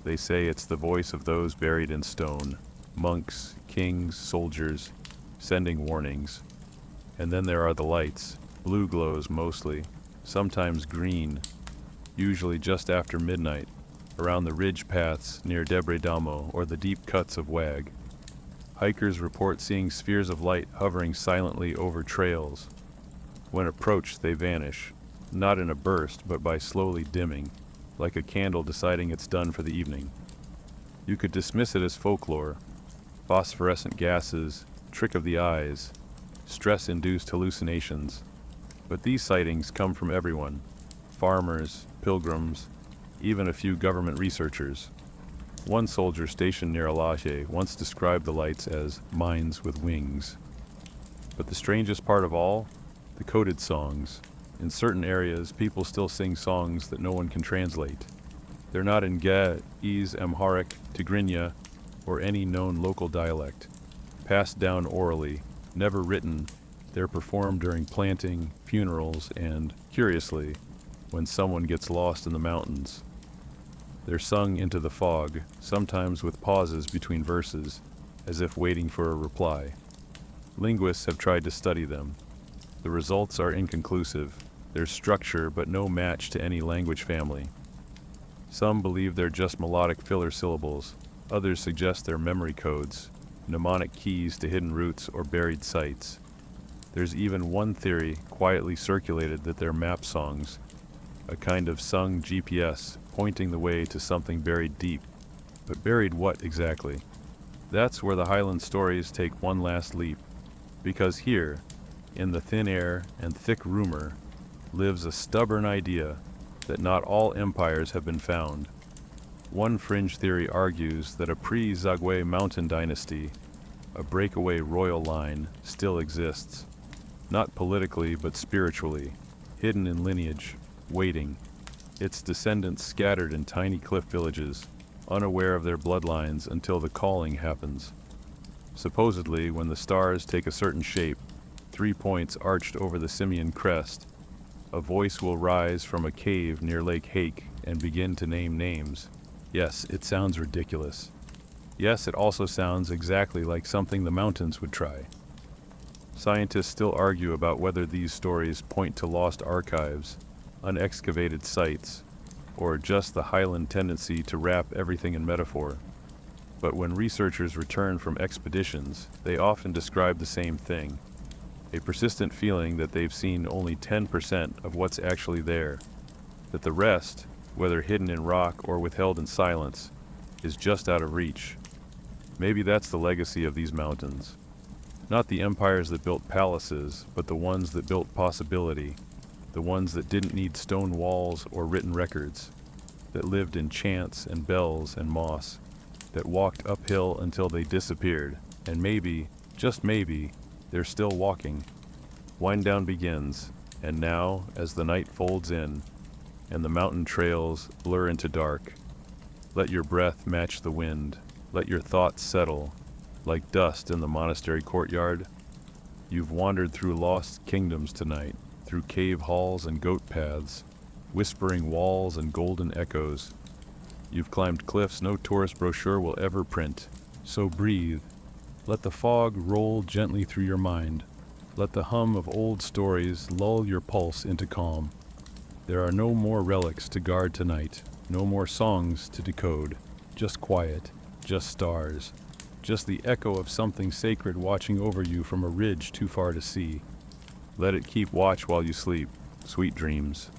They say it's the voice of those buried in stone, monks, kings, soldiers, sending warnings. And then there are the lights, blue glows mostly, sometimes green, usually just after midnight, around the ridge paths near Debre Damo or the deep cuts of Wag. Hikers report seeing spheres of light hovering silently over trails. When approached, they vanish, not in a burst, but by slowly dimming, like a candle deciding it's done for the evening. You could dismiss it as folklore, phosphorescent gases, trick of the eyes, stress-induced hallucinations. But these sightings come from everyone: farmers, pilgrims, even a few government researchers. One soldier stationed near Alaje once described the lights as minds with wings. But the strangest part of all? The coded songs. In certain areas, people still sing songs that no one can translate. They're not in Ge'ez, Amharic, Tigrinya, or any known local dialect. Passed down orally, never written, they're performed during planting, funerals, and, curiously, when someone gets lost in the mountains. They're sung into the fog, sometimes with pauses between verses, as if waiting for a reply. Linguists have tried to study them. The results are inconclusive. There's structure, but no match to any language family. Some believe they're just melodic filler syllables. Others suggest they're memory codes, mnemonic keys to hidden roots or buried sites. There's even one theory quietly circulated that they're map songs, a kind of sung GPS pointing the way to something buried deep. But buried what exactly? That's where the Highland stories take one last leap, because here, in the thin air and thick rumor, lives a stubborn idea that not all empires have been found. One fringe theory argues that a pre-Zagwe mountain dynasty, a breakaway royal line, still exists, not politically but spiritually, hidden in lineage, waiting, its descendants scattered in tiny cliff villages, unaware of their bloodlines until the calling happens. Supposedly, when the stars take a certain shape, 3 points arched over the Simian crest, a voice will rise from a cave near Lake Hake and begin to name names. Yes, it sounds ridiculous. Yes, it also sounds exactly like something the mountains would try. Scientists still argue about whether these stories point to lost archives, unexcavated sites, or just the Highland tendency to wrap everything in metaphor. But when researchers return from expeditions, they often describe the same thing: a persistent feeling that they've seen only 10% of what's actually there, that the rest, whether hidden in rock or withheld in silence, is just out of reach. Maybe that's the legacy of these mountains. Not the empires that built palaces, but the ones that built possibility, the ones that didn't need stone walls or written records, that lived in chants and bells and moss, that walked uphill until they disappeared, and maybe, just maybe, they're still walking. Wind down begins, and now, as the night folds in, and the mountain trails blur into dark, let your breath match the wind, let your thoughts settle, like dust in the monastery courtyard. You've wandered through lost kingdoms tonight, through cave halls and goat paths, whispering walls and golden echoes. You've climbed cliffs no tourist brochure will ever print. So breathe. Let the fog roll gently through your mind. Let the hum of old stories lull your pulse into calm. There are no more relics to guard tonight, no more songs to decode. Just quiet, just stars, just the echo of something sacred watching over you from a ridge too far to see. Let it keep watch while you sleep. Sweet dreams.